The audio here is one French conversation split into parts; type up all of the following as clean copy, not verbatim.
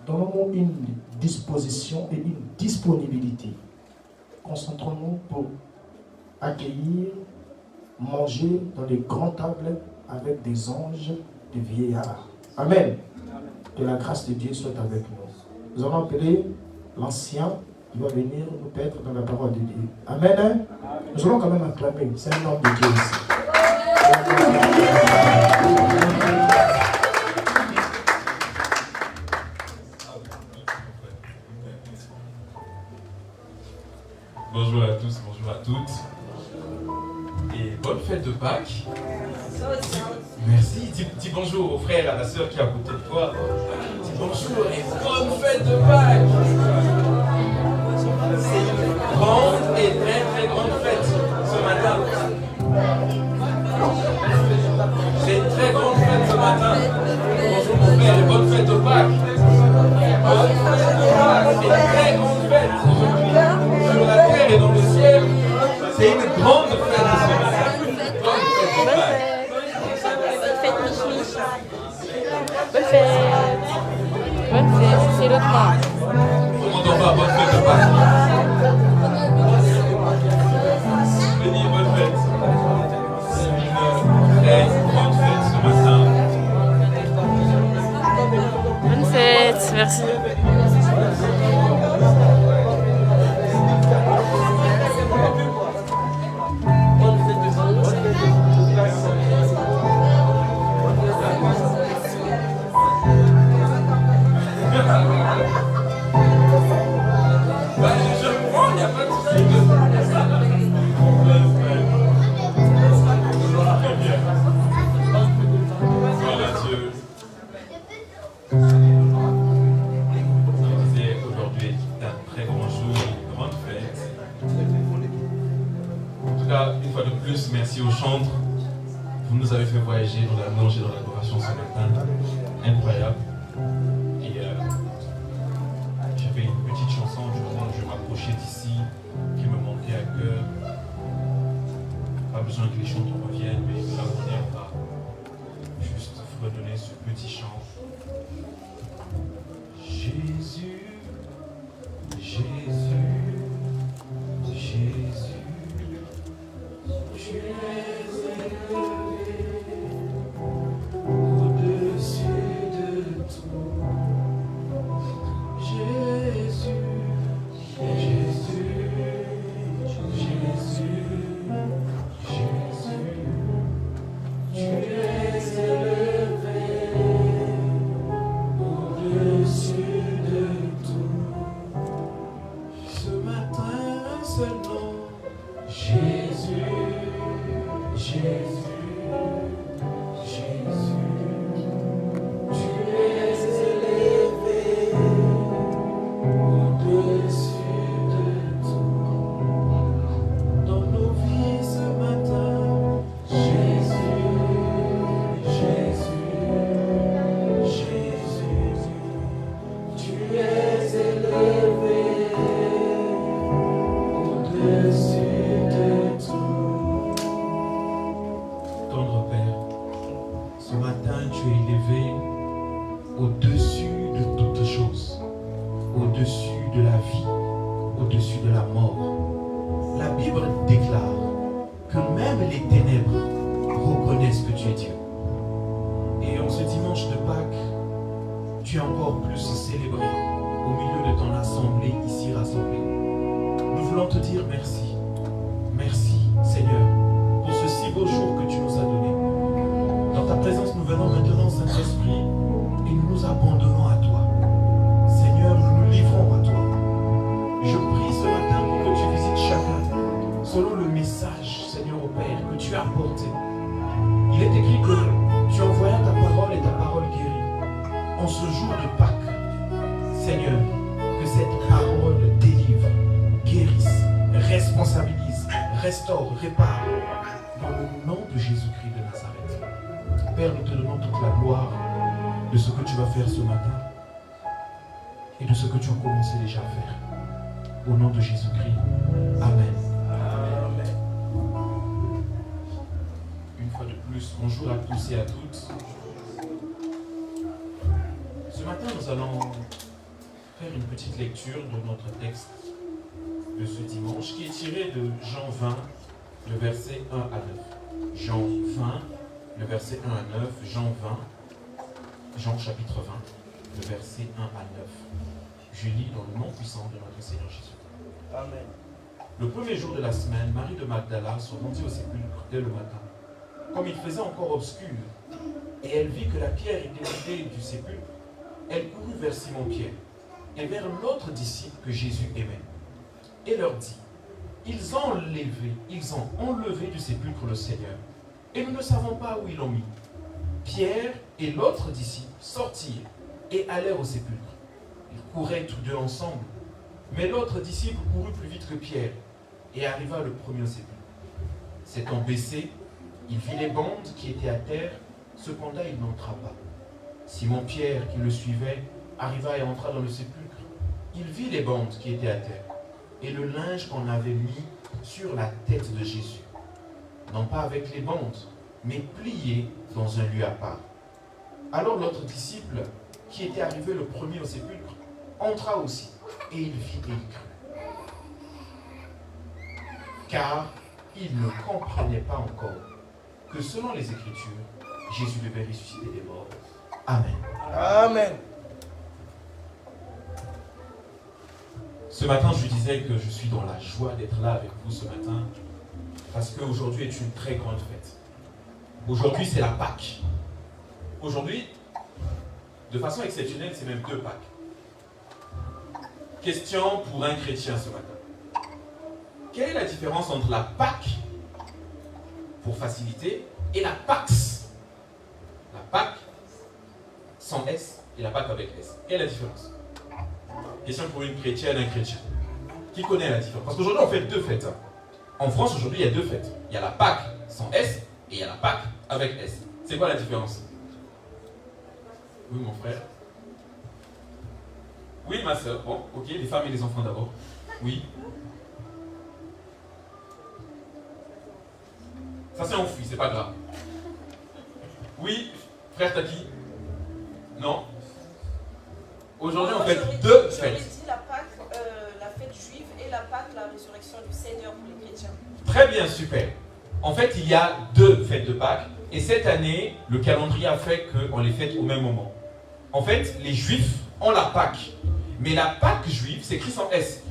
Donnons-nous une disposition et une disponibilité. Concentrons-nous pour accueillir, manger dans les grandes tables avec des anges, des vieillards. Amen. Que la grâce de Dieu soit avec nous. Nous allons appeler l'ancien qui va venir nous paître dans la parole de Dieu. Amen. Nous allons quand même acclamer. C'est un homme de Dieu ici. Bonjour à tous, bonjour à toutes. Et bonne fête de Pâques. Merci. Dis bonjour au frère et à la sœur qui est à côté de toi. Dis bonjour et bonne fête de Pâques. C'est une grande et très très grande fête ce matin. C'est une très grande fête ce matin. Bonjour mon frère et bonne fête de Pâques. Bonne fête de Pâques. C'est une très grande fête aujourd'hui. Sur la terre et dans le ciel. C'est une grande fête ce matin. Bonne fête de Pâques. Bonne fête. Bonne fête, c'est l'autre mois. Comment t'en vas? Bonne fête de Pâques. Béni, bonne fête. C'est une très grande fête ce matin. Bonne fête, merci. Merci aux chantres. Vous nous avez fait voyager dans la louange et dans l'adoration ce matin. Incroyable. Et j'avais une petite chanson durant que je m'approchais d'ici qui me manquait à cœur. Pas besoin que les chants reviennent, mais là on va juste redonner ce petit chant. Jésus, Jésus, Jésus. Tu es élevé au-dessus de tout. Jésus, Jésus, Jésus, Jésus. Tu es élevé au-dessus de tout. Ce matin, un seul nom, Jésus. Jésus, Jésus, tu es élevé au-dessus de tout. Dans nos vies ce matin, Jésus, Jésus, Jésus, tu es élevé au-dessus de tout. Tendre Père, ce matin tu es élevé au-dessus de toutes choses, au-dessus de la vie, au-dessus de la mort. La Bible déclare que même les ténèbres reconnaissent que tu es Dieu. Et en ce dimanche de Pâques, tu es encore plus célébré au milieu de ton assemblée ici rassemblée. Nous voulons te dire merci. Merci Seigneur pour ce si beau jour que tu nous as donné. Dans ta présence, nous venons maintenant, Saint-Esprit, et nous nous abandonnons à toi. Seigneur, nous nous livrons à toi. Je prie ce matin pour que tu visites chacun selon le message, Seigneur au Père, que tu as apporté. Il est écrit que tu envoyas ta parole et ta parole guérit. En ce jour de Pâques, Seigneur, que cette parole délivre, guérisse, responsabilise, restaure, répare. Dans le nom de Jésus-Christ de Nazareth. Père, nous te donnons toute la gloire de ce que tu vas faire ce matin et de ce que tu as commencé déjà à faire. Au nom de Jésus-Christ. Amen. Amen. Une fois de plus, bonjour à tous et à toutes. Ce matin, nous allons faire une petite lecture de notre texte de ce dimanche qui est tiré de Jean 20, le verset 1 à 9. Jean 20, le verset 1 à 9, Jean chapitre 20, le verset 1 à 9. Je lis dans le nom puissant de notre Seigneur Jésus. Amen. Le premier jour de la semaine, Marie de Magdala se rendit au sépulcre dès le matin, comme il faisait encore obscur, et elle vit que la pierre était vidée du sépulcre. Elle courut vers Simon-Pierre et vers l'autre disciple que Jésus aimait, et leur dit, ils ont enlevé du sépulcre le Seigneur, et nous ne savons pas où ils l'ont mis. Pierre et l'autre disciple sortirent et allèrent au sépulcre. Ils couraient tous deux ensemble, mais l'autre disciple courut plus vite que Pierre et arriva le premier au sépulcre. S'étant baissé, il vit les bandes qui étaient à terre, cependant il n'entra pas. Simon-Pierre, qui le suivait, arriva et entra dans le sépulcre. Il vit les bandes qui étaient à terre et le linge qu'on avait mis sur la tête de Jésus, non pas avec les bandes, mais plié dans un lieu à part. Alors l'autre disciple, qui était arrivé le premier au sépulcre, entra aussi, et il vit et il crut. Car il ne comprenait pas encore que selon les Écritures, Jésus devait ressusciter des morts. Amen. Amen. Ce matin, je disais que je suis dans la joie d'être là avec vous ce matin, parce qu'aujourd'hui est une très grande fête. Aujourd'hui, c'est la Pâque. Aujourd'hui, de façon exceptionnelle, c'est même 2 Pâques. Question pour un chrétien ce matin. Quelle est la différence entre la Pâque, pour faciliter, et la Pax? La Pâque sans S et la Pâque avec S. Quelle est la différence? Question pour une chrétienne, un chrétien. Qui connaît la différence? Parce qu'aujourd'hui, on fait 2 fêtes. En France, aujourd'hui, il y a 2 fêtes. Il y a la Pâque sans S et il y a la Pâque avec S. C'est quoi la différence? Oui, mon frère. Oui, ma soeur. Bon, ok, les femmes et les enfants d'abord. Oui. Ça s'est enfoui, c'est pas grave. Oui, frère Taki. Non. Aujourd'hui, on fait 2 fêtes. J'aurais dit la fête juive et la Pâque, la résurrection du Seigneur pour les chrétiens. Très bien, super. En fait, il y a 2 fêtes de Pâques. Et cette année, le calendrier a fait qu'on les fête au même moment. En fait, les Juifs ont la Pâque. Mais la Pâque juive s'écrit sans S.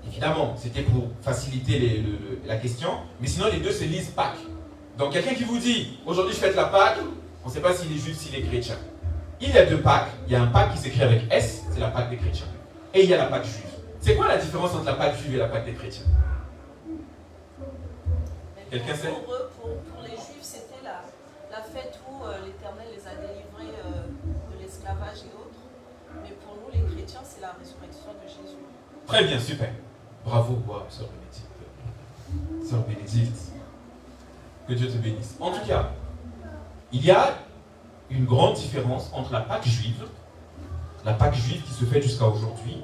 Évidemment, c'était pour faciliter la question. Mais sinon, les 2 se lisent Pâques. Donc, quelqu'un qui vous dit, aujourd'hui je fête la Pâque, on ne sait pas s'il est juif, s'il est chrétien. Il y a 2 Pâques. Il y a un Pâque qui s'écrit avec S, c'est la Pâque des chrétiens. Et il y a la Pâque juive. C'est quoi la différence entre la Pâque juive et la Pâque des chrétiens? Quelqu'un sait? Pour les Juifs, c'était la fête où l'Éternel les a délivrés de l'esclavage et autres. Mais pour nous, les chrétiens, c'est la résurrection de Jésus. Très bien, super. Bravo, sœur Bénédicte. Sœur Bénédicte. Que Dieu te bénisse. En tout cas, il y a une grande différence entre la Pâque juive qui se fait jusqu'à aujourd'hui.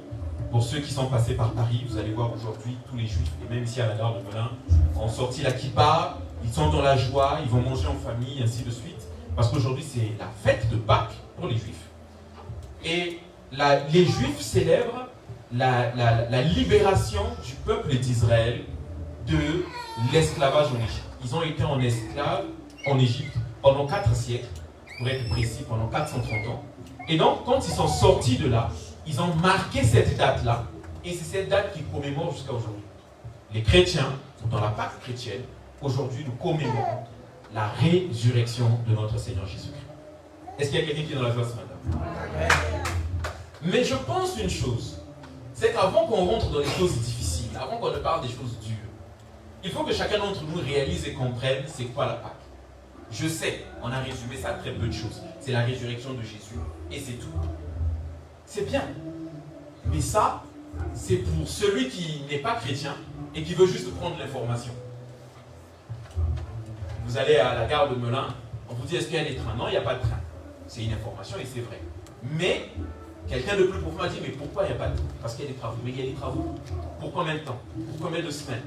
Pour ceux qui sont passés par Paris, vous allez voir aujourd'hui tous les Juifs, et même ici à la gare de Melun, ont sorti la kippa, ils sont dans la joie, ils vont manger en famille, ainsi de suite. Parce qu'aujourd'hui, c'est la fête de Pâques pour les Juifs. Et les Juifs célèbrent la libération du peuple d'Israël de l'esclavage en Égypte. Ils ont été en esclaves en Égypte pendant 4 siècles, pour être précis, pendant 430 ans. Et donc, quand ils sont sortis de là, ils ont marqué cette date-là, et c'est cette date qu'ils commémorent jusqu'à aujourd'hui. Les chrétiens, dans la Pâque chrétienne, aujourd'hui, nous commémorons la résurrection de notre Seigneur Jésus-Christ. Est-ce qu'il y a quelqu'un qui est dans la joie ce matin? Mais je pense une chose, c'est qu'avant qu'on rentre dans les choses difficiles, avant qu'on ne parle des choses dures, il faut que chacun d'entre nous réalise et comprenne c'est quoi la Pâque. Je sais, on a résumé ça à très peu de choses. C'est la résurrection de Jésus, et c'est tout. C'est bien. Mais ça, c'est pour celui qui n'est pas chrétien et qui veut juste prendre l'information. Vous allez à la gare de Melun, on vous dit est-ce qu'il y a des trains? Non, il n'y a pas de train. C'est une information et c'est vrai. Mais, quelqu'un de plus profond m'a dit mais pourquoi il n'y a pas de train? Parce qu'il y a des travaux. Mais il y a des travaux. Pour combien de temps? Pour combien de semaines?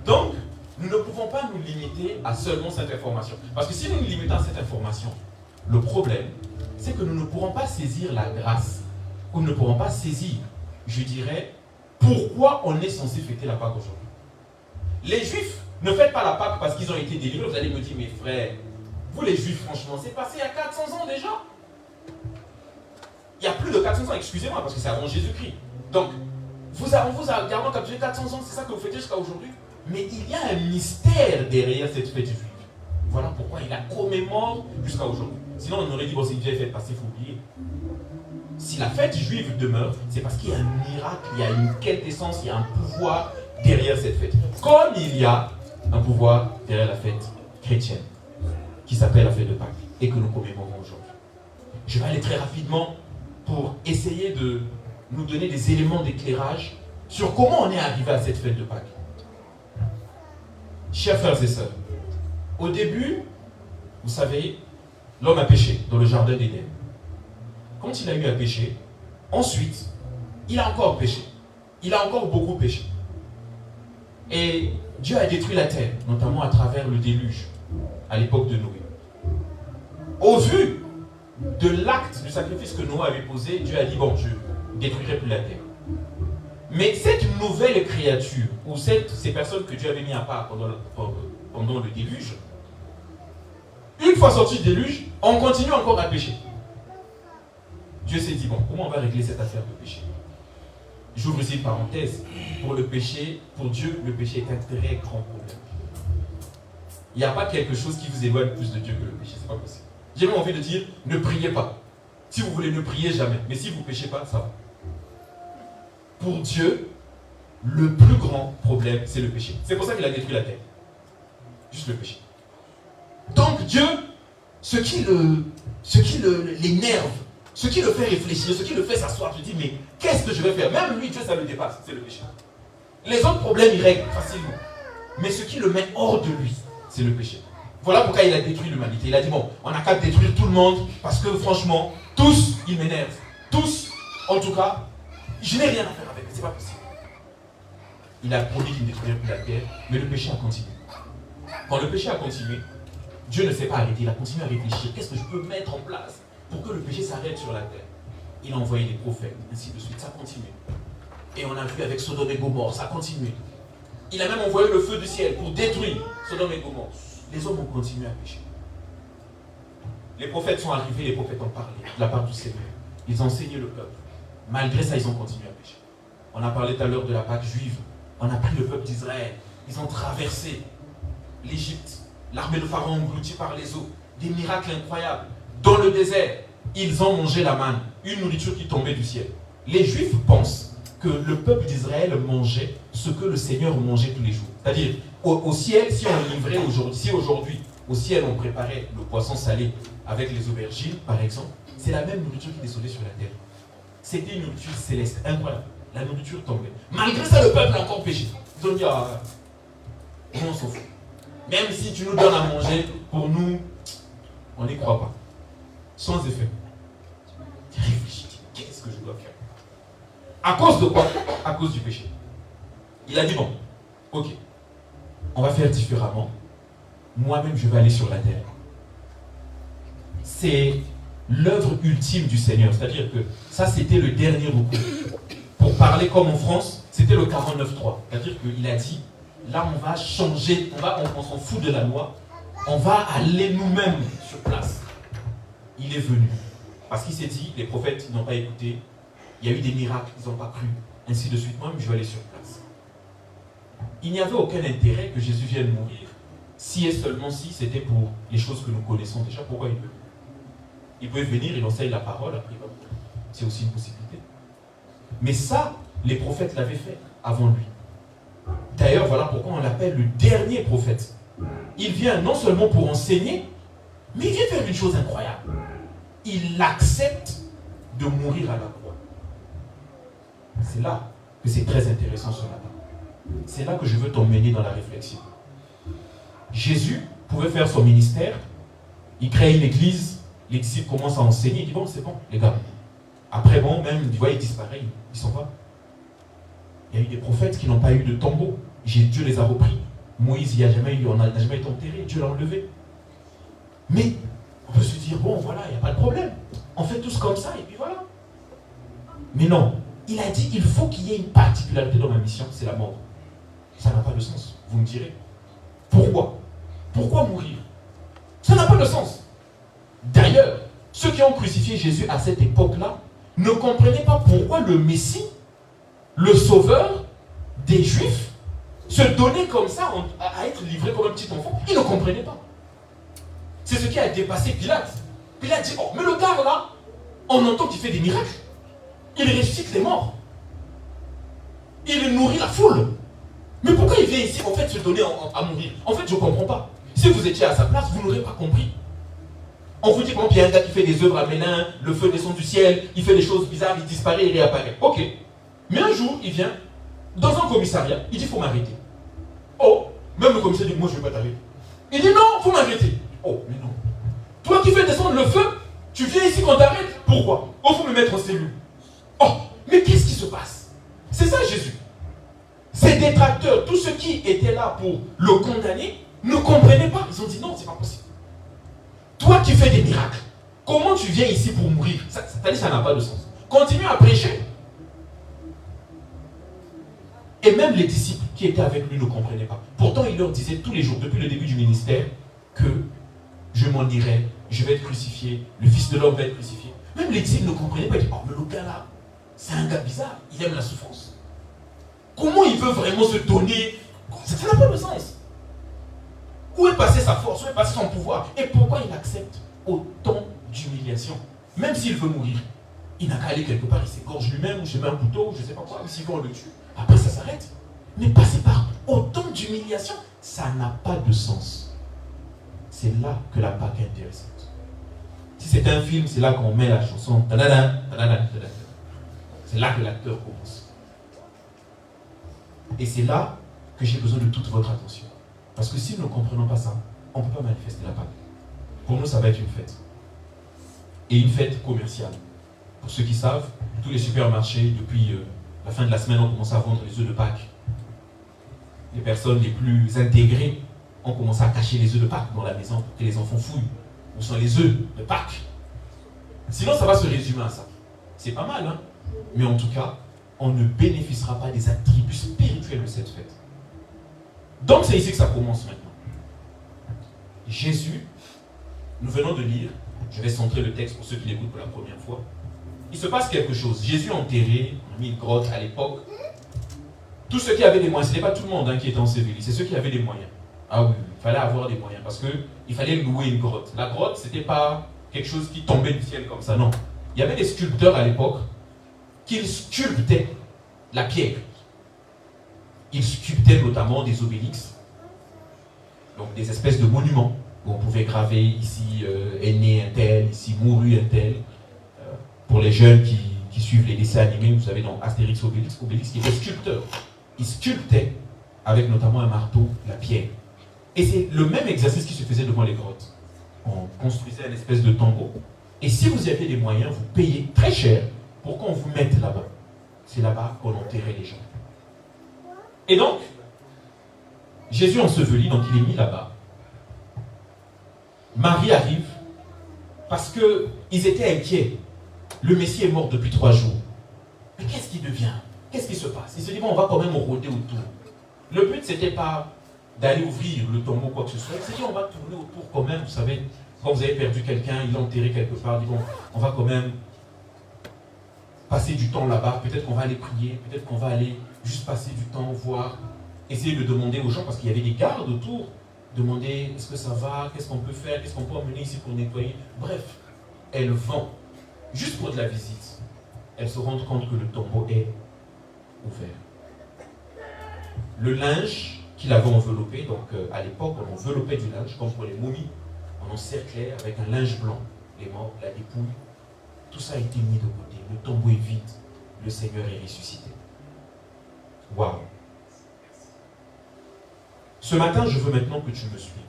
Donc, nous ne pouvons pas nous limiter à seulement cette information. Parce que si nous nous limitons à cette information, le problème, c'est que nous ne pourrons pas saisir la grâce, ou nous ne pourrons pas saisir je dirais, pourquoi on est censé fêter la Pâque aujourd'hui? Les Juifs ne fêtent pas la Pâque parce qu'ils ont été délivrés. Vous allez me dire, mes frères, vous les Juifs, franchement, c'est passé il y a 400 ans déjà. Il y a plus de 400 ans, excusez-moi, parce que c'est avant Jésus-Christ. Donc, on vous a gardé capturé 400 ans, c'est ça que vous fêtez jusqu'à aujourd'hui. Mais il y a un mystère derrière cette fête juive. Voilà pourquoi il la commémore jusqu'à aujourd'hui. Sinon, on aurait dit, bon, c'est une vieille fête passée, il faut oublier. Si la fête juive demeure, c'est parce qu'il y a un miracle, il y a une quintessence, il y a un pouvoir derrière cette fête. Comme il y a un pouvoir derrière la fête chrétienne, qui s'appelle la fête de Pâques, et que nous commémorons aujourd'hui. Je vais aller très rapidement pour essayer de nous donner des éléments d'éclairage sur comment on est arrivé à cette fête de Pâques. Chers frères et sœurs, au début, vous savez, l'homme a péché dans le jardin d'Éden. Quand il a eu à pécher, ensuite, il a encore péché. Il a encore beaucoup péché. Et Dieu a détruit la terre, notamment à travers le déluge, à l'époque de Noé. Au vu de l'acte du sacrifice que Noé avait posé, Dieu a dit, bon, je ne détruirai plus la terre. Mais cette nouvelle créature, ou ces personnes que Dieu avait mis à part pendant le déluge, une fois sorti du déluge, on continue encore à pécher. Dieu s'est dit, bon, comment on va régler cette affaire de péché? J'ouvre ici une parenthèse. Pour le péché, pour Dieu, le péché est un très grand problème. Il n'y a pas quelque chose qui vous éloigne plus de Dieu que le péché, c'est pas possible. J'ai même envie de dire, ne priez pas. Si vous voulez, ne priez jamais. Mais si vous ne péchez pas, ça va. Pour Dieu, le plus grand problème, c'est le péché. C'est pour ça qu'il a détruit la terre. Juste le péché. Donc Dieu, ce qui l'énerve, ce qui le fait réfléchir, ce qui le fait s'asseoir, je dis, mais qu'est-ce que je vais faire? Même lui, Dieu, ça le dépasse, c'est le péché. Les autres problèmes, ils règlent facilement. Mais ce qui le met hors de lui, c'est le péché. Voilà pourquoi il a détruit l'humanité. Il a dit, bon, on n'a qu'à détruire tout le monde, parce que franchement, tous, ils m'énervent. Tous, en tout cas, je n'ai rien à faire avec, c'est pas possible. Il a promis qu'il ne détruirait plus la terre, mais le péché a continué. Quand le péché a continué, Dieu ne s'est pas arrêté, il a continué à réfléchir. Qu'est-ce que je peux mettre en place pour que le péché s'arrête sur la terre? Il a envoyé des prophètes, ainsi de suite, ça continue. Et on a vu avec Sodome et Gomorrhe, ça continue. Il a même envoyé le feu du ciel pour détruire Sodome et Gomorrhe. Les hommes ont continué à pécher. Les prophètes sont arrivés, les prophètes ont parlé de la part du Seigneur. Ils ont enseigné le peuple. Malgré ça, ils ont continué à pécher. On a parlé tout à l'heure de la Pâque juive. On a pris le peuple d'Israël. Ils ont traversé l'Égypte. L'armée de Pharaon engloutie par les eaux. Des miracles incroyables. Dans le désert, ils ont mangé la manne, une nourriture qui tombait du ciel. Les Juifs pensent que le peuple d'Israël mangeait ce que le Seigneur mangeait tous les jours. C'est-à-dire, au ciel, si on livrait aujourd'hui, si aujourd'hui, au ciel, on préparait le poisson salé avec les aubergines, par exemple, c'est la même nourriture qui descendait sur la terre. C'était une nourriture céleste, incroyable. La nourriture tombait. Malgré ça, le peuple a encore péché. Ils ont dit, on s'en fout. Même si tu nous donnes à manger, pour nous, on n'y croit pas. Sans effet. Réfléchis, qu'est-ce que je dois faire? À cause de quoi? À cause du péché. Il a dit, bon, ok, on va faire différemment. Moi-même, je vais aller sur la terre. C'est l'œuvre ultime du Seigneur. C'est-à-dire que ça, c'était le dernier recours. Pour parler comme en France, c'était le 49.3. C'est-à-dire qu'il a dit, là, on va changer, on s'en fout de la loi, on va aller nous-mêmes sur place. Il est venu. Parce qu'il s'est dit, les prophètes n'ont pas écouté, il y a eu des miracles, ils n'ont pas cru, ainsi de suite. Moi-même, je vais aller sur place. Il n'y avait aucun intérêt que Jésus vienne mourir, si et seulement si c'était pour les choses que nous connaissons déjà. Pourquoi il peut? Il pouvait venir, il enseigne la parole, après il va mourir. C'est aussi une possibilité. Mais ça, les prophètes l'avaient fait avant lui. D'ailleurs, voilà pourquoi on l'appelle le dernier prophète. Il vient non seulement pour enseigner, mais il vient faire une chose incroyable. Il accepte de mourir à la croix. C'est là que c'est très intéressant ce matin. C'est là que je veux t'emmener dans la réflexion. Jésus pouvait faire son ministère, il crée une église, les disciples commencent à enseigner, il dit bon, c'est bon, les gars. Après, bon, même, il disparaît, ils s'en vont. Il y a eu des prophètes qui n'ont pas eu de tombeau. Dieu les a repris. Moïse, il n'a jamais été enterré, Dieu l'a enlevé. Mais on peut se dire, bon, voilà, il n'y a pas de problème. On fait tous comme ça, et puis voilà. Mais non, il a dit, il faut qu'il y ait une particularité dans ma mission, c'est la mort. Ça n'a pas de sens, vous me direz. Pourquoi? Pourquoi mourir? Ça n'a pas de sens. D'ailleurs, ceux qui ont crucifié Jésus à cette époque-là ne comprenaient pas pourquoi le Messie, le Sauveur des Juifs, se donnait comme ça à être livré comme un petit enfant. Ils ne comprenaient pas. C'est ce qui a dépassé Pilate. Pilate dit, oh, mais le gars là, on entend qu'il fait des miracles. Il ressuscite les morts. Il nourrit la foule. Mais pourquoi il vient ici en fait se donner à mourir? En fait, je ne comprends pas. Si vous étiez à sa place, vous n'aurez pas compris. On vous dit comment il y a un gars qui fait des œuvres à Ménin, le feu descend du ciel, il fait des choses bizarres, il disparaît, il réapparaît. Ok. Mais un jour, il vient dans un commissariat, il dit il faut m'arrêter. Oh, même le commissaire dit moi je ne vais pas t'arrêter. Il dit non, il faut m'arrêter. Oh, mais non. Toi qui fais descendre le feu, tu viens ici qu'on t'arrête. Pourquoi? Oh, il faut me mettre en cellule. Oh, mais qu'est-ce qui se passe? C'est ça Jésus. Ses détracteurs, tous ceux qui étaient là pour le condamner, ne comprenaient pas. Ils ont dit non, c'est pas possible. Toi qui fais des miracles, comment tu viens ici pour mourir? Ça n'a pas de sens. Continue à prêcher. Et même les disciples qui étaient avec lui ne comprenaient pas. Pourtant, il leur disait tous les jours, depuis le début du ministère, que je m'en irai, je vais être crucifié, le Fils de l'homme va être crucifié. Même les disciples ne comprenaient pas. Ils disaient, oh, mais le gars là, c'est un gars bizarre, il aime la souffrance. Comment il veut vraiment se donner? Ça n'a pas de sens. Où est passée sa force? Où est passé son pouvoir? Et pourquoi il accepte autant d'humiliation? Même s'il veut mourir, il n'a qu'à aller quelque part, il s'égorge lui-même, ou je mets un couteau, ou je ne sais pas quoi, ou s'il veut on le tue. Après ça s'arrête. Mais passer par autant d'humiliation, ça n'a pas de sens. C'est là que la Pâque est intéressante. Si c'était un film, c'est là qu'on met la chanson. C'est là que l'acteur commence. Et c'est là que j'ai besoin de toute votre attention. Parce que si nous ne comprenons pas ça, on ne peut pas manifester la Pâque. Pour nous, ça va être une fête. Et une fête commerciale. Pour ceux qui savent, tous les supermarchés, depuis la fin de la semaine, ont commencé à vendre les œufs de Pâques. Les personnes les plus intégrées ont commencé à cacher les œufs de Pâques dans la maison pour que les enfants fouillent. Où sont les œufs de Pâques? Sinon, ça va se résumer à ça. C'est pas mal, hein? Mais en tout cas, on ne bénéficiera pas des attributs spirituels de cette fête. Donc, c'est ici que ça commence maintenant. Jésus, nous venons de lire, je vais centrer le texte pour ceux qui l'écoutent pour la première fois. Il se passe quelque chose. Jésus enterré, on a mis une grotte à l'époque. Tous ceux qui avaient des moyens, ce n'était pas tout le monde qui était enseveli, c'est ceux qui avaient des moyens. Ah oui, il fallait avoir des moyens parce qu'il fallait louer une grotte. La grotte, ce n'était pas quelque chose qui tombait du ciel comme ça, non. Il y avait des sculpteurs à l'époque qui sculptaient la pierre. Ils sculptaient notamment des obélix, donc des espèces de monuments où on pouvait graver ici est né un tel, ici mourut un tel. Pour les jeunes qui suivent les dessins animés, vous savez, dans Astérix Obélix qui était sculpteur. Ils sculptaient avec notamment un marteau la pierre. Et c'est le même exercice qui se faisait devant les grottes. On construisait une espèce de tombeau. Et si vous avez des moyens, vous payez très cher pour qu'on vous mette là-bas. C'est là-bas qu'on enterrait les gens. Et donc, Jésus enseveli, donc il est mis là-bas. Marie arrive parce qu'ils étaient inquiets. Le Messie est mort depuis 3 jours. Mais qu'est-ce qui devient? Qu'est-ce qui se passe? Il se dit, bon, on va quand même rôder autour. Le but, c'était pas d'aller ouvrir le tombeau, quoi que ce soit. Il s'est dit, on va tourner autour quand même. Vous savez, quand vous avez perdu quelqu'un, il l'a enterré quelque part. Il dit, bon, on va quand même passer du temps là-bas. Peut-être qu'on va aller prier. Peut-être qu'on va aller juste passer du temps, voir, essayer de demander aux gens, parce qu'il y avait des gardes autour. Demander, est-ce que ça va? Qu'est-ce qu'on peut faire? Qu'est-ce qu'on peut emmener ici pour nettoyer? Bref, elle vend. Juste pour de la visite, elle se rend compte que le tombeau est ouvert. Le linge qu'il avait enveloppé, donc à l'époque on enveloppait du linge, comme pour les momies, on encerclait avec un linge blanc les morts, la dépouille. Tout ça a été mis de côté, le tombeau est vide, le Seigneur est ressuscité. Waouh! Ce matin, je veux maintenant que tu me suives.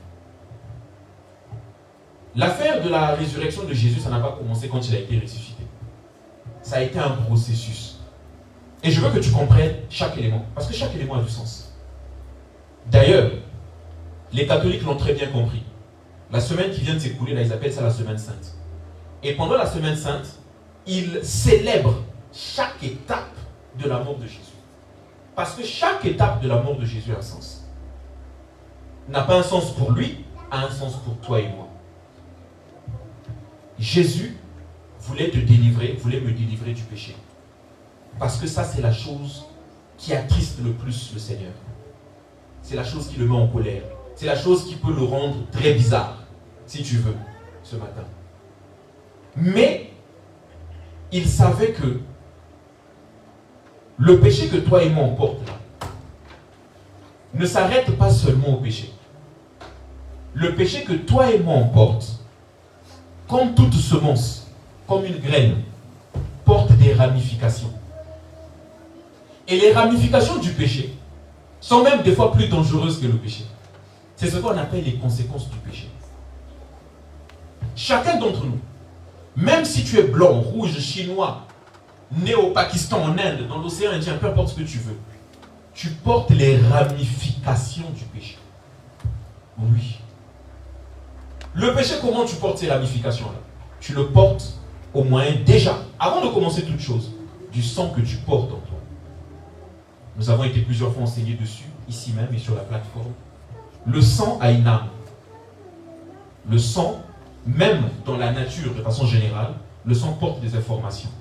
L'affaire de la résurrection de Jésus, ça n'a pas commencé quand il a été ressuscité. Ça a été un processus. Et je veux que tu comprennes chaque élément, parce que chaque élément a du sens. D'ailleurs, les catholiques l'ont très bien compris. La semaine qui vient de s'écouler, là, ils appellent ça la semaine sainte. Et pendant la semaine sainte, ils célèbrent chaque étape de la mort de Jésus. Parce que chaque étape de la mort de Jésus a un sens. N'a pas un sens pour lui, a un sens pour toi et moi. Jésus voulait te délivrer, voulait me délivrer du péché. Parce que ça, c'est la chose qui attriste le plus le Seigneur. C'est la chose qui le met en colère. C'est la chose qui peut le rendre très bizarre, si tu veux, ce matin. Mais, il savait que le péché que toi et moi on porte là, ne s'arrête pas seulement au péché. Le péché que toi et moi on porte, comme toute semence, comme une graine, porte des ramifications. Et les ramifications du péché sont même des fois plus dangereuses que le péché. C'est ce qu'on appelle les conséquences du péché. Chacun d'entre nous, même si tu es blanc, rouge, chinois, né au Pakistan, en Inde, dans l'océan Indien, peu importe ce que tu veux, tu portes les ramifications du péché. Oui. Le péché, comment tu portes ces ramifications-là? Tu le portes au moyen, déjà, avant de commencer toute chose, du sang que tu portes en toi. Nous avons été plusieurs fois enseignés dessus, ici même et sur la plateforme. Le sang a une âme. Le sang, même dans la nature, de façon générale, le sang porte des informations.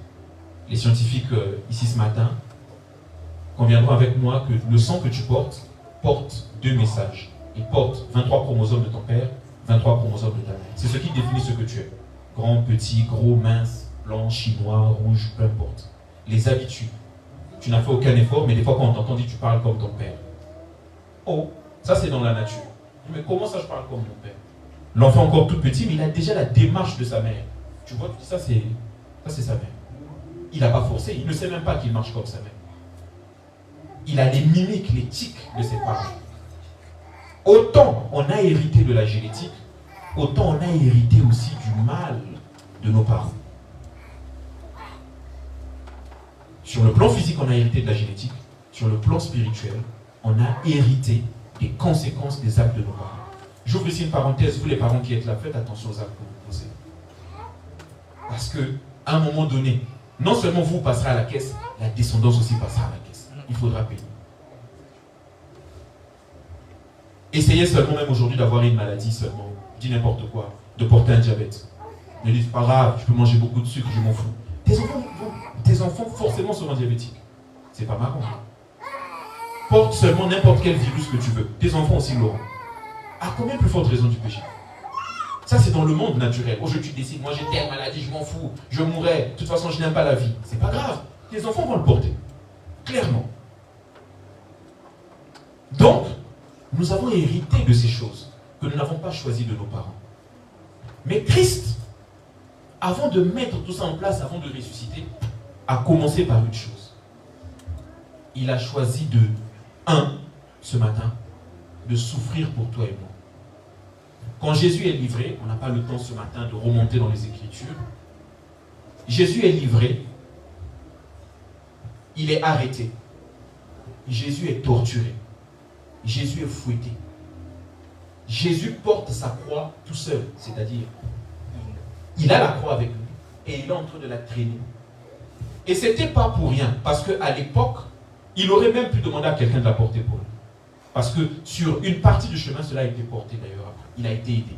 Les scientifiques ici ce matin conviendront avec moi que le sang que tu portes porte 2 messages. Il porte 23 chromosomes de ton père, 23 chromosomes de ta mère. C'est ce qui définit ce que tu es. Grand, petit, gros, mince, blanc, chinois, rouge, peu importe. Les habitudes. Tu n'as fait aucun effort, mais des fois quand on t'entend dire tu parles comme ton père. Oh, ça c'est dans la nature. Mais comment ça je parle comme mon père? L'enfant encore tout petit, mais il a déjà la démarche de sa mère. Tu vois, tu dis ça c'est sa mère. Il n'a pas forcé, il ne sait même pas qu'il marche comme sa mère. Il a les mimiques, les tics de ses parents. Autant on a hérité de la génétique, autant on a hérité aussi du mal de nos parents. Sur le plan physique, on a hérité de la génétique. Sur le plan spirituel, on a hérité des conséquences des actes de nos parents. J'ouvre ici une parenthèse, vous les parents qui êtes là, faites attention aux actes que vous posez. Parce qu'à un moment donné, non seulement vous passerez à la caisse, la descendance aussi passera à la caisse. Il faudra payer. Essayez seulement, même aujourd'hui, d'avoir une maladie seulement, dis n'importe quoi, de porter un diabète. Ne dites pas grave, tu peux manger beaucoup de sucre, je m'en fous. Tes enfants forcément seront diabétiques. C'est pas marrant. Porte seulement n'importe quel virus que tu veux. Tes enfants aussi l'auront. À combien plus forte raison du péché? Ça, c'est dans le monde naturel. Aujourd'hui, tu décides, moi j'ai telle maladie, je m'en fous, je mourrai, de toute façon, je n'aime pas la vie. C'est pas grave. Tes enfants vont le porter. Clairement. Donc, nous avons hérité de ces choses que nous n'avons pas choisies de nos parents. Mais Christ, avant de mettre tout ça en place, avant de ressusciter, a commencé par une chose. Il a choisi ce matin, de souffrir pour toi et moi. Quand Jésus est livré, on n'a pas le temps ce matin de remonter dans les Écritures. Jésus est livré, il est arrêté. Jésus est torturé. Jésus est fouetté. Jésus porte sa croix tout seul, c'est-à-dire il a la croix avec lui et il est en train de la traîner. Et ce n'était pas pour rien, parce qu'à l'époque, il aurait même pu demander à quelqu'un de la porter pour lui. Parce que sur une partie du chemin, cela a été porté d'ailleurs. Il a été aidé.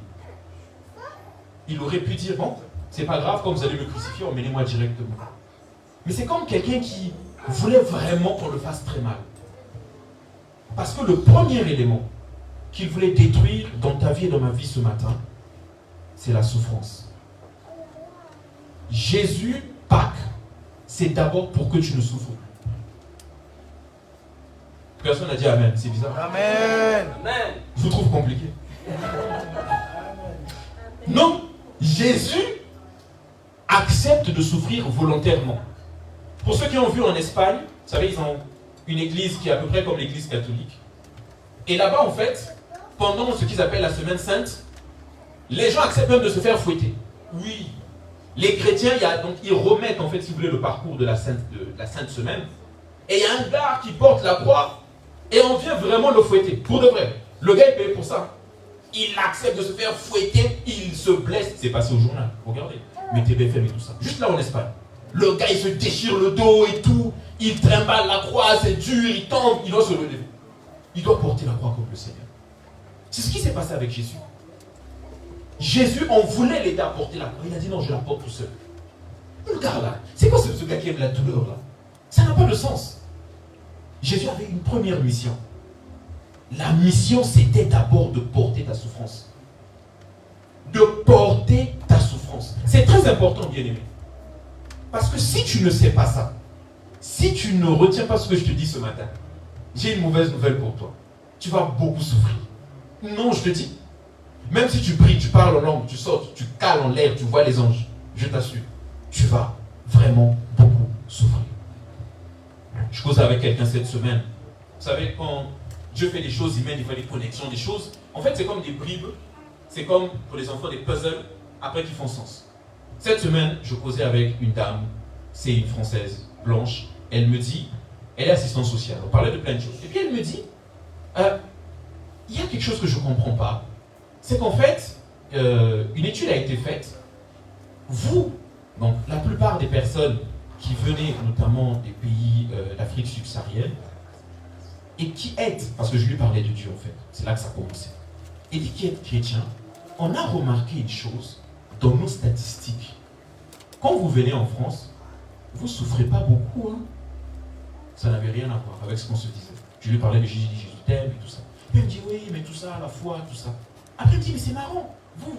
Il aurait pu dire, bon, c'est pas grave, comme vous allez me crucifier, emmenez-moi directement. Mais c'est comme quelqu'un qui voulait vraiment qu'on le fasse très mal. Parce que le premier élément qu'il voulait détruire dans ta vie et dans ma vie ce matin, c'est la souffrance. Jésus, Pâques, c'est d'abord pour que tu ne souffres plus. Personne n'a dit Amen, c'est bizarre. Amen. Amen. Je vous trouve compliqué. Non, Jésus accepte de souffrir volontairement. Pour ceux qui ont vu en Espagne, vous savez, ils ont une église qui est à peu près comme l'église catholique. Et là-bas, en fait, pendant ce qu'ils appellent la semaine sainte, les gens acceptent même de se faire fouetter. Oui. Les chrétiens, donc, ils remettent, en fait, si vous voulez, le parcours de la sainte semaine. Et il y a un gars qui porte la croix et on vient vraiment le fouetter. Pour de vrai. Le gars est payé pour ça. Il accepte de se faire fouetter, il se blesse. C'est passé au journal. Regardez. Mettez BFM et tout ça. Juste là en Espagne. Le gars, il se déchire le dos et tout. Il trimballe la croix, c'est dur, il tombe, il doit se relever. Il doit porter la croix comme le Seigneur. C'est ce qui s'est passé avec Jésus. Jésus, on voulait l'aider à porter la croix. Il a dit non, je la porte tout seul. Regarde là, c'est quoi ce gars qui aime la douleur là? Ça n'a pas de sens. Jésus avait une première mission. La mission, c'était d'abord de porter ta souffrance. De porter ta souffrance. C'est très important, bien-aimé. Parce que si tu ne sais pas ça, si tu ne retiens pas ce que je te dis ce matin, j'ai une mauvaise nouvelle pour toi. Tu vas beaucoup souffrir. Non, je te dis. Même si tu pries, tu parles en langue, tu sautes, tu cales en l'air, tu vois les anges, je t'assure, tu vas vraiment beaucoup souffrir. Je cause avec quelqu'un cette semaine. Vous savez, quand Dieu fait des choses, il met des connexions, des choses. En fait, c'est comme des bribes. C'est comme pour les enfants des puzzles, après qui font sens. Cette semaine, je causais avec une dame, c'est une Française, blanche. Elle me dit, elle est assistante sociale, on parlait de plein de choses. Et puis elle me dit, il y a quelque chose que je ne comprends pas. C'est qu'en fait, une étude a été faite. Vous, donc la plupart des personnes qui venaient notamment des pays d'Afrique subsaharienne et qui aident, parce que je lui parlais de Dieu en fait, c'est là que ça a commencé, et qui êtes chrétiens, on a remarqué une chose dans nos statistiques. Quand vous venez en France, vous ne souffrez pas beaucoup. Hein? Ça n'avait rien à voir avec ce qu'on se disait. Je lui parlais de Jésus, Jésus t'aime et tout ça. Il me dit oui, mais tout ça, la foi, tout ça. Après, il me dit, mais c'est marrant. Vous,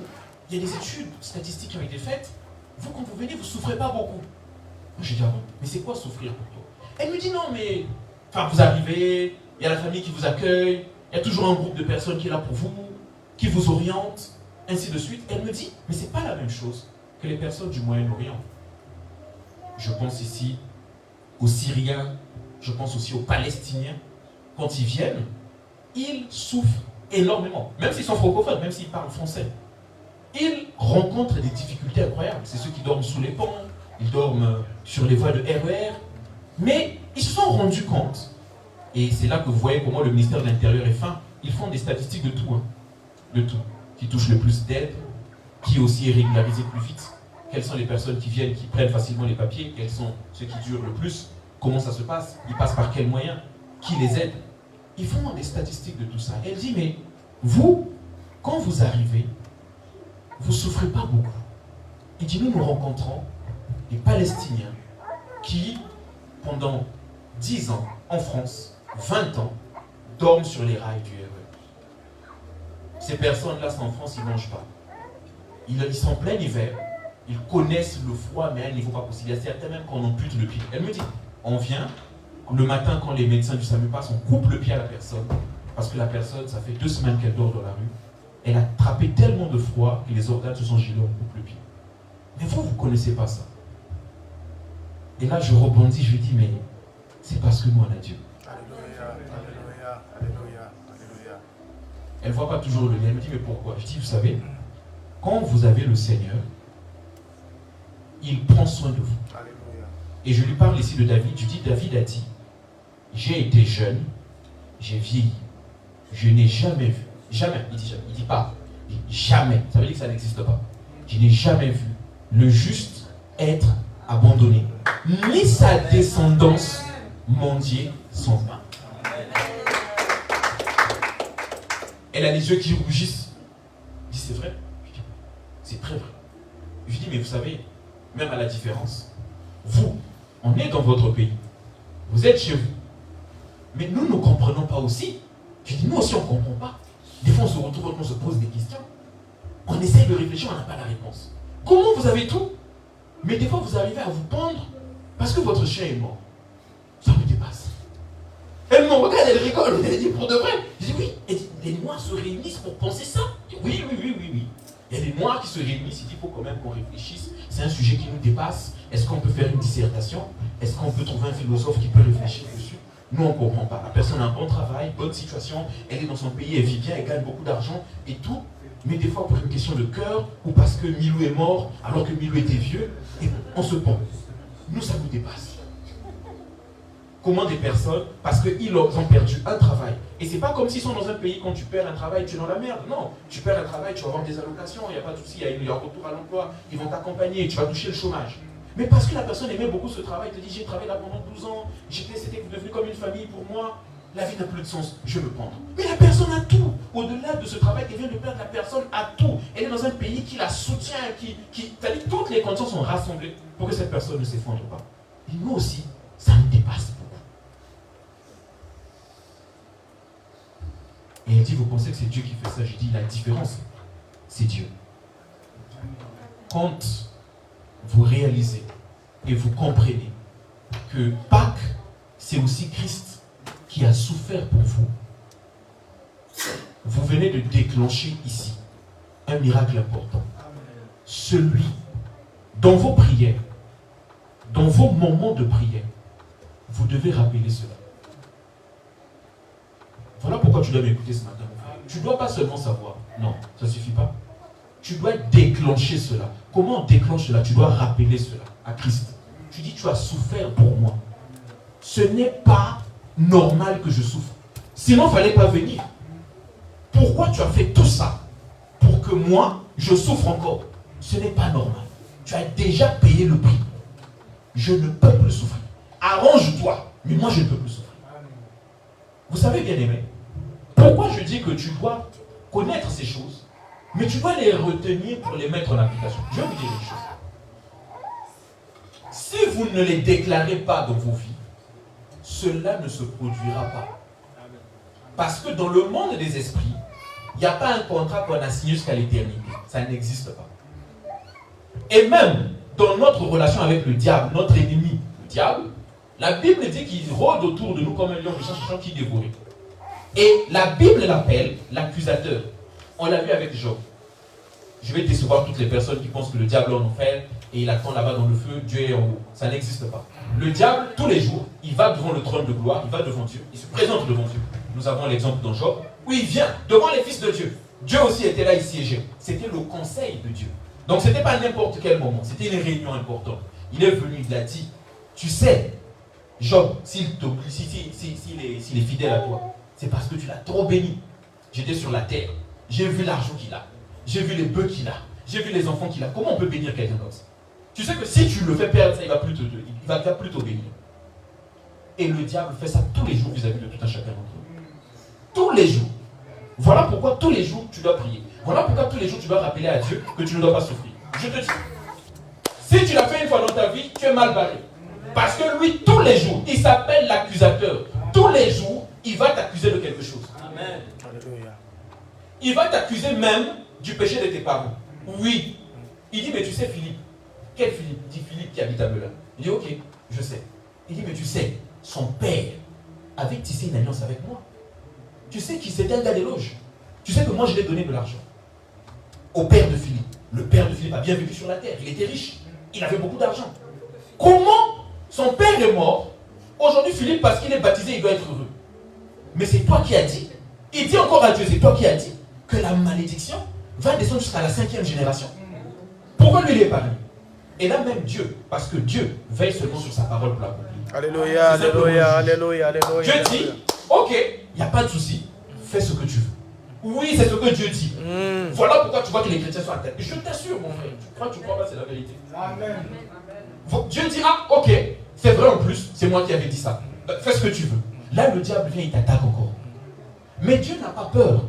il y a des études statistiques qui ont été faites. Vous, quand vous venez, vous ne souffrez pas beaucoup. Moi, j'ai dit, ah bon, mais c'est quoi souffrir pour toi? Elle me dit, non, mais enfin, vous arrivez, il y a la famille qui vous accueille, il y a toujours un groupe de personnes qui est là pour vous, qui vous oriente, ainsi de suite. Elle me dit, mais ce n'est pas la même chose que les personnes du Moyen-Orient. Je pense ici aux Syriens, je pense aussi aux Palestiniens. Quand ils viennent, ils souffrent énormément, même s'ils sont francophones, même s'ils parlent français. Ils rencontrent des difficultés incroyables. C'est ceux qui dorment sous les ponts, ils dorment sur les voies de RER, mais ils se sont rendus compte, et c'est là que vous voyez comment le ministère de l'Intérieur est fin, ils font des statistiques de tout, de tout, qui touche le plus d'aide, qui aussi est régularisé plus vite, quelles sont les personnes qui viennent, qui prennent facilement les papiers, quels sont ceux qui durent le plus, comment ça se passe, ils passent par quels moyens, qui les aide. Ils font des statistiques de tout ça. Elle dit, mais vous, quand vous arrivez, vous ne souffrez pas beaucoup. Il dit, nous rencontrons des Palestiniens qui, pendant 10 ans, en France, 20 ans, dorment sur les rails du RER. Ces personnes-là, c'est en France, ils ne mangent pas. Ils sont en plein hiver, ils connaissent le froid, mais à un niveau pas possible. Il y a certains même qu'on ampute le pied. Elle me dit, on vient, le matin, quand les médecins du SAMU passent, on coupe le pied à la personne, parce que la personne, ça fait 2 semaines qu'elle dort dans la rue. Elle a attrapé tellement de froid que les organes se sont gelés, on coupe le pied. Mais vous ne connaissez pas ça. Et là, je rebondis, je lui dis, mais c'est parce que nous, on a Dieu. Alléluia, alléluia, alléluia, alléluia. Elle ne voit pas toujours le lien. Elle me dit, mais pourquoi? Je dis, vous savez, quand vous avez le Seigneur, il prend soin de vous. Alléluia. Et je lui parle ici de David. Je dis, David a dit, j'ai été jeune, j'ai vieilli, je n'ai jamais vu, jamais, il dit jamais, il dit pas, jamais, ça veut dire que ça n'existe pas. Je n'ai jamais vu le juste être abandonné, ni sa descendance mendier son pain. Elle a les yeux qui rougissent. Je dis, c'est vrai? Je dis, c'est très vrai. Je dis, mais vous savez, même à la différence, vous, on est dans votre pays, vous êtes chez vous, mais nous ne comprenons pas aussi. Je dis, nous aussi on ne comprend pas. Des fois on se retrouve, on se pose des questions. On essaie de réfléchir, on n'a pas la réponse. Comment vous avez tout? Mais des fois vous arrivez à vous pendre parce que votre chien est mort. Ça me dépasse. Elle me regarde, elle rigole, elle dit pour de vrai. Je dis oui, elle dit, les Noirs se réunissent pour penser ça. Oui. Il y a des Noirs qui se réunissent, il dit, il faut quand même qu'on réfléchisse. C'est un sujet qui nous dépasse. Est-ce qu'on peut faire une dissertation? Est-ce qu'on peut trouver un philosophe qui peut réfléchir dessus? Nous, on ne comprend pas. La personne a un bon travail, bonne situation, elle est dans son pays, elle vit bien, elle gagne beaucoup d'argent et tout. Mais des fois, pour une question de cœur, ou parce que Milou est mort, alors que Milou était vieux, et on se pend. Nous, ça nous dépasse. Comment des personnes, parce qu'ils ont perdu un travail. Et c'est pas comme s'ils sont dans un pays, quand tu perds un travail, tu es dans la merde. Non, tu perds un travail, tu vas avoir des allocations, il n'y a pas de souci, il y a un retour à l'emploi, ils vont t'accompagner, tu vas toucher le chômage. Mais parce que la personne aimait beaucoup ce travail, il te dit, j'ai travaillé là pendant 12 ans, c'était devenu comme une famille pour moi, la vie n'a plus de sens, je vais me prendre. Mais la personne a tout. Au-delà de ce travail qu'elle vient de perdre, la personne a tout. Elle est dans un pays qui la soutient, c'est-à-dire toutes les conditions sont rassemblées pour que cette personne ne s'effondre pas. Et nous aussi, ça nous dépasse beaucoup. Et elle dit, vous pensez que c'est Dieu qui fait ça? Je dis, la différence, c'est Dieu. Quand vous réalisez et vous comprenez que Pâques, c'est aussi Christ qui a souffert pour vous, vous venez de déclencher ici un miracle important. Celui, dans vos prières, dans vos moments de prière, vous devez rappeler cela. Voilà pourquoi tu dois m'écouter ce matin. Tu ne dois pas seulement savoir. Non, ça ne suffit pas. Tu dois déclencher cela. Comment on déclenche cela? Tu dois rappeler cela à Christ. Tu dis, tu as souffert pour moi. Ce n'est pas normal que je souffre. Sinon, il ne fallait pas venir. Pourquoi tu as fait tout ça pour que moi, je souffre encore? Ce n'est pas normal. Tu as déjà payé le prix. Je ne peux plus souffrir. Arrange-toi, mais moi, je ne peux plus souffrir. Vous savez, bien aimé, pourquoi je dis que tu dois connaître ces choses, mais tu dois les retenir pour les mettre en application? Je vais vous dire une chose. Si vous ne les déclarez pas dans vos vies, cela ne se produira pas. Parce que dans le monde des esprits, il n'y a pas un contrat qu'on a signé jusqu'à l'éternité. Ça n'existe pas. Et même dans notre relation avec le diable, notre ennemi, le diable, la Bible dit qu'il rôde autour de nous comme un lion cherchant qui dévore. Et la Bible l'appelle l'accusateur. On l'a vu avec Job. Je vais décevoir toutes les personnes qui pensent que le diable est en enfer et il attend là-bas dans le feu, Dieu est en haut. Ça n'existe pas. Le diable, tous les jours, il va devant le trône de gloire, il va devant Dieu, il se présente devant Dieu. Nous avons l'exemple dans Job, où il vient devant les fils de Dieu. Dieu aussi était là, il siégeait. C'était le conseil de Dieu. Donc ce n'était pas n'importe quel moment, c'était une réunion importante. Il est venu, il a dit, tu sais, Job, s'il est fidèle à toi, c'est parce que tu l'as trop béni. J'étais sur la terre, j'ai vu l'argent qu'il a, j'ai vu les bœufs qu'il a, j'ai vu les enfants qu'il a. Comment on peut bénir quelqu'un comme ça? Tu sais que si tu le fais perdre ça, il va plutôt bénir. Et le diable fait ça tous les jours vis-à-vis de tout un chacun d'entre eux. Tous les jours. Voilà pourquoi tous les jours tu dois prier. Voilà pourquoi tous les jours tu dois rappeler à Dieu que tu ne dois pas souffrir. Je te dis, si tu l'as fait une fois dans ta vie, tu es mal barré. Parce que lui, tous les jours, il s'appelle l'accusateur. Tous les jours, il va t'accuser de quelque chose. Amen. Il va t'accuser même du péché de tes parents. Oui. Il dit, mais tu sais Philippe. Quel Philippe? Il dit Philippe qui habite à Melun. Il dit, ok, je sais. Il dit, mais tu sais, son père avait tissé une alliance avec moi. Tu sais qu'il c'était un gars d'éloge. Tu sais que moi je lui ai donné de l'argent. Au père de Philippe. Le père de Philippe a bien vécu sur la terre. Il était riche. Il avait beaucoup d'argent. Comment son père est mort? Aujourd'hui Philippe, parce qu'il est baptisé, il doit être heureux. Mais c'est toi qui as dit. Il dit encore à Dieu, c'est toi qui as dit que la malédiction va descendre jusqu'à la 5e génération. Pourquoi lui il est épargné? Et là même Dieu, parce que Dieu veille seulement sur sa parole pour l'accomplir. Alléluia, alléluia, alléluia, alléluia. Dieu dit, ok, il n'y a pas de souci, fais ce que tu veux. Oui, c'est ce que Dieu dit. Voilà pourquoi tu vois que les chrétiens sont à terre. Je t'assure, mon frère, tu crois pas, c'est la vérité. Amen. Dieu dit, ah, ok, c'est vrai en plus, c'est moi qui avais dit ça. Fais ce que tu veux. Là, le diable vient, il t'attaque encore. Mais Dieu n'a pas peur.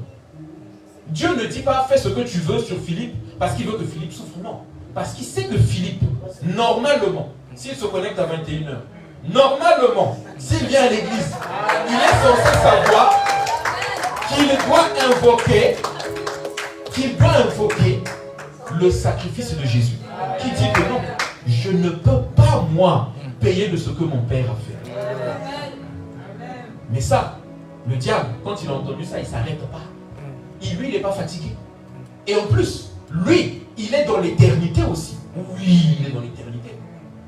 Dieu ne dit pas, fais ce que tu veux sur Philippe, parce qu'il veut que Philippe souffre, non. Parce qu'il sait que Philippe, normalement, s'il se connecte à 21h, normalement, s'il vient à l'église, il est censé savoir qu'il doit invoquer le sacrifice de Jésus. Qui dit que non, je ne peux pas, moi, payer de ce que mon père a fait. Mais ça, le diable, quand il a entendu ça, il ne s'arrête pas. Lui, il n'est pas fatigué. Et en plus, lui, il est dans l'éternité aussi. Oui, il est dans l'éternité.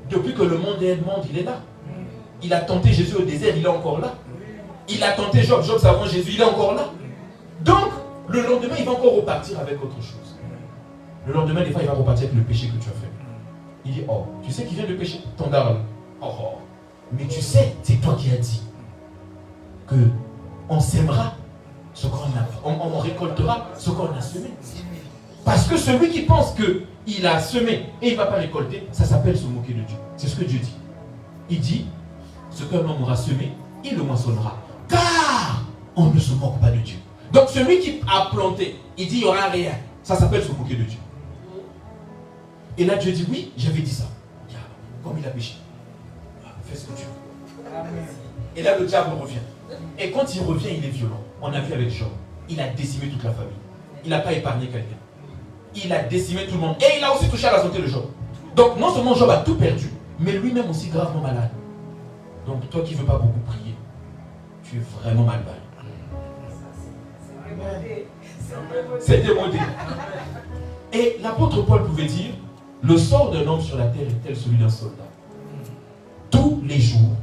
Depuis que le monde est monde, il est là. Il a tenté Jésus au désert, il est encore là. Il a tenté Job, Job avant Jésus, il est encore là. Donc, le lendemain, il va encore repartir avec autre chose. Le lendemain, des fois, il va repartir avec le péché que tu as fait. Il dit, oh, tu sais qui vient de pécher? Ton darle. Oh, oh. Mais tu sais, c'est toi qui as dit que on sèmera ce qu'on a, on récoltera ce qu'on a semé. Parce que celui qui pense que il a semé et il ne va pas récolter, ça s'appelle se moquer de Dieu. C'est ce que Dieu dit. Il dit, ce qu'un homme aura semé, il le moissonnera. Car on ne se moque pas de Dieu. Donc celui qui a planté, il dit, il n'y aura rien. Ça s'appelle se moquer de Dieu. Et là Dieu dit, oui, j'avais dit ça. Comme il a péché, fais ce que tu veux. Et là le diable revient. Et quand il revient, il est violent. On a vu avec Job. Il a décimé toute la famille. Il n'a pas épargné quelqu'un. Il a décimé tout le monde. Et il a aussi touché à la santé de Job. Donc non seulement Job a tout perdu, mais lui-même aussi gravement malade. Donc toi qui ne veux pas beaucoup prier, tu es vraiment mal barré. C'est démodé. Et l'apôtre Paul pouvait dire, le sort d'un homme sur la terre est tel celui d'un soldat. Tous les jours,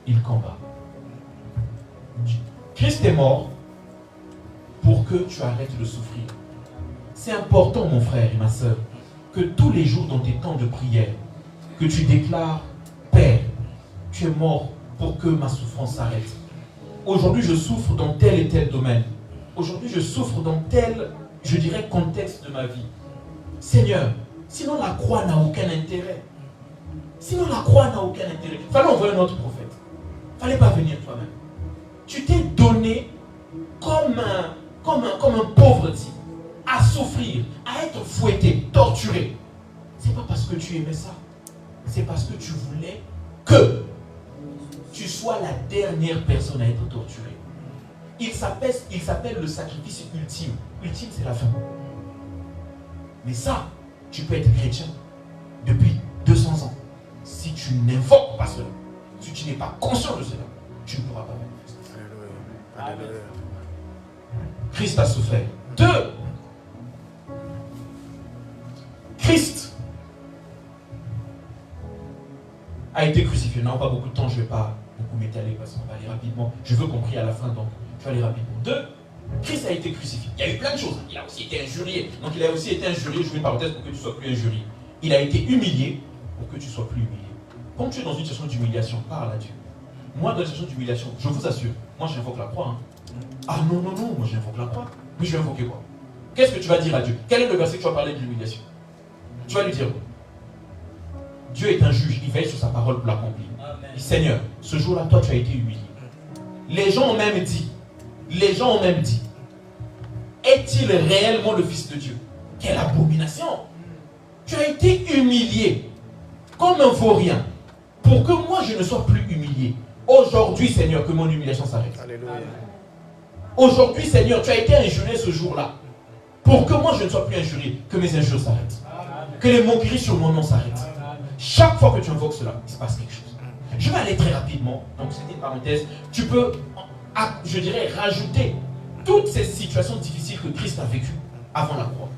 il combat. Christ est mort pour que tu arrêtes de souffrir. C'est important, mon frère et ma soeur, que tous les jours dans tes temps de prière, que tu déclares, Père, tu es mort pour que ma souffrance s'arrête. Aujourd'hui, je souffre dans tel et tel domaine. Aujourd'hui, je souffre dans tel, je dirais, contexte de ma vie. Seigneur, sinon la croix n'a aucun intérêt. Sinon la croix n'a aucun intérêt. Il fallait envoyer un autre prophète. Il ne fallait pas venir toi-même. Tu t'es donné comme un pauvre type à souffrir, à être fouetté, torturé. C'est pas parce que tu aimais ça. C'est parce que tu voulais que tu sois la dernière personne à être torturée. Il s'appelle le sacrifice ultime. Ultime, c'est la fin. Mais ça, tu peux être chrétien depuis 200 ans. Si tu n'invoques pas cela, si tu n'es pas conscient de cela, tu ne pourras pas manifester. Alléluia. Christ a souffert. 2. Christ a été crucifié. Non, pas beaucoup de temps, je ne vais pas beaucoup m'étaler parce qu'on va aller rapidement. Je veux qu'on prie à la fin, donc je vais aller rapidement. 2. Christ a été crucifié. Il y a eu plein de choses. Il a aussi été injurié. Donc il a aussi été injurié, je mets une parenthèse pour que tu ne sois plus injurié. Il a été humilié pour que tu ne sois plus humilié. Quand tu es dans une situation d'humiliation, parle à Dieu. Moi, dans une situation d'humiliation, je vous assure, moi j'invoque la croix. Ah non, moi j'invoque la croix. Mais je vais invoquer quoi? Qu'est-ce que tu vas dire à Dieu? Quel est le verset que tu vas parler de l'humiliation? Tu vas lui dire quoi? Dieu est un juge, il veille sur sa parole pour l'accomplir. Seigneur, ce jour-là, toi tu as été humilié. Les gens ont même dit, est-il réellement le Fils de Dieu? Quelle abomination! Tu as été humilié comme un vaurien pour que moi je ne sois plus humilié. Aujourd'hui, Seigneur, que mon humiliation s'arrête. Alléluia. Aujourd'hui, Seigneur, tu as été injurié ce jour-là pour que moi je ne sois plus injurié, que mes injures s'arrêtent. Que les moqueries sur mon nom s'arrêtent. Chaque fois que tu invoques cela, il se passe quelque chose. Je vais aller très rapidement, donc c'était une parenthèse. Tu peux, je dirais, rajouter toutes ces situations difficiles que Christ a vécues avant la croix.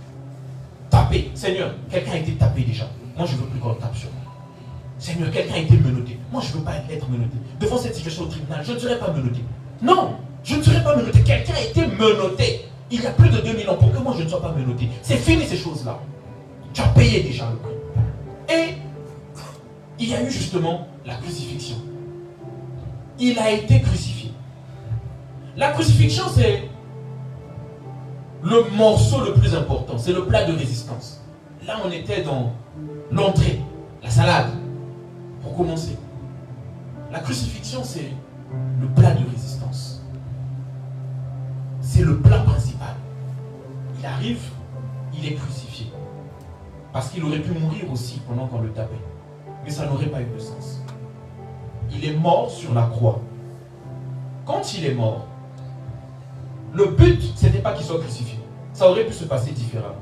Taper. Seigneur, quelqu'un a été tapé déjà. Moi, je ne veux plus qu'on tape sur moi. Seigneur, quelqu'un a été menotté. Moi, je ne veux pas être menotté. Devant cette situation au tribunal, je ne serai pas menotté. Non, je ne serai pas menotté. Quelqu'un a été menotté il y a plus de 2000 ans pour que moi, je ne sois pas menotté. C'est fini ces choses-là. Tu as payé déjà le prix. Et il y a eu justement la crucifixion. Il a été crucifié. La crucifixion, c'est le morceau le plus important. C'est le plat de résistance. Là, on était dans l'entrée, la salade, pour commencer. La crucifixion, c'est le plat de résistance. C'est le plat principal. Il arrive, il est crucifié. Parce qu'il aurait pu mourir aussi pendant qu'on le tapait. Mais ça n'aurait pas eu de sens. Il est mort sur la croix. Quand il est mort, le but, ce n'était pas qu'il soit crucifié. Ça aurait pu se passer différemment.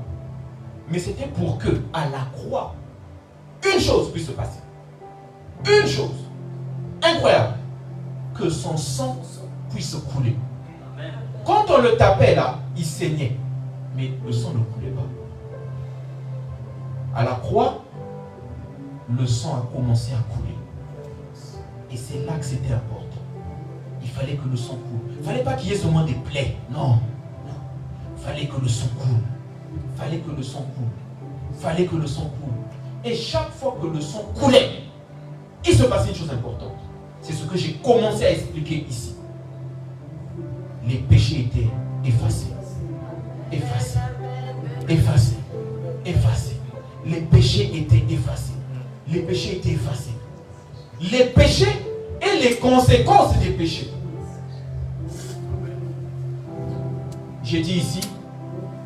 Mais c'était pour que, à la croix, une chose puisse se passer. Une chose. Incroyable. Que son sang puisse couler. Quand on le tapait là, il saignait. Mais le sang ne coulait pas. À la croix, le sang a commencé à couler. Et c'est là que c'était important. Il fallait que le sang coule. Il ne fallait pas qu'il y ait seulement des plaies. Non. Il fallait que le sang coule. Il fallait que le sang coule. Il fallait que le sang coule. Et chaque fois que le sang coulait, il se passait une chose importante. C'est ce que j'ai commencé à expliquer ici. Les péchés étaient effacés. Effacés. Effacés. Effacés. les péchés étaient effacés. Les péchés étaient effacés. Les péchés et les conséquences des péchés. J'ai dit ici,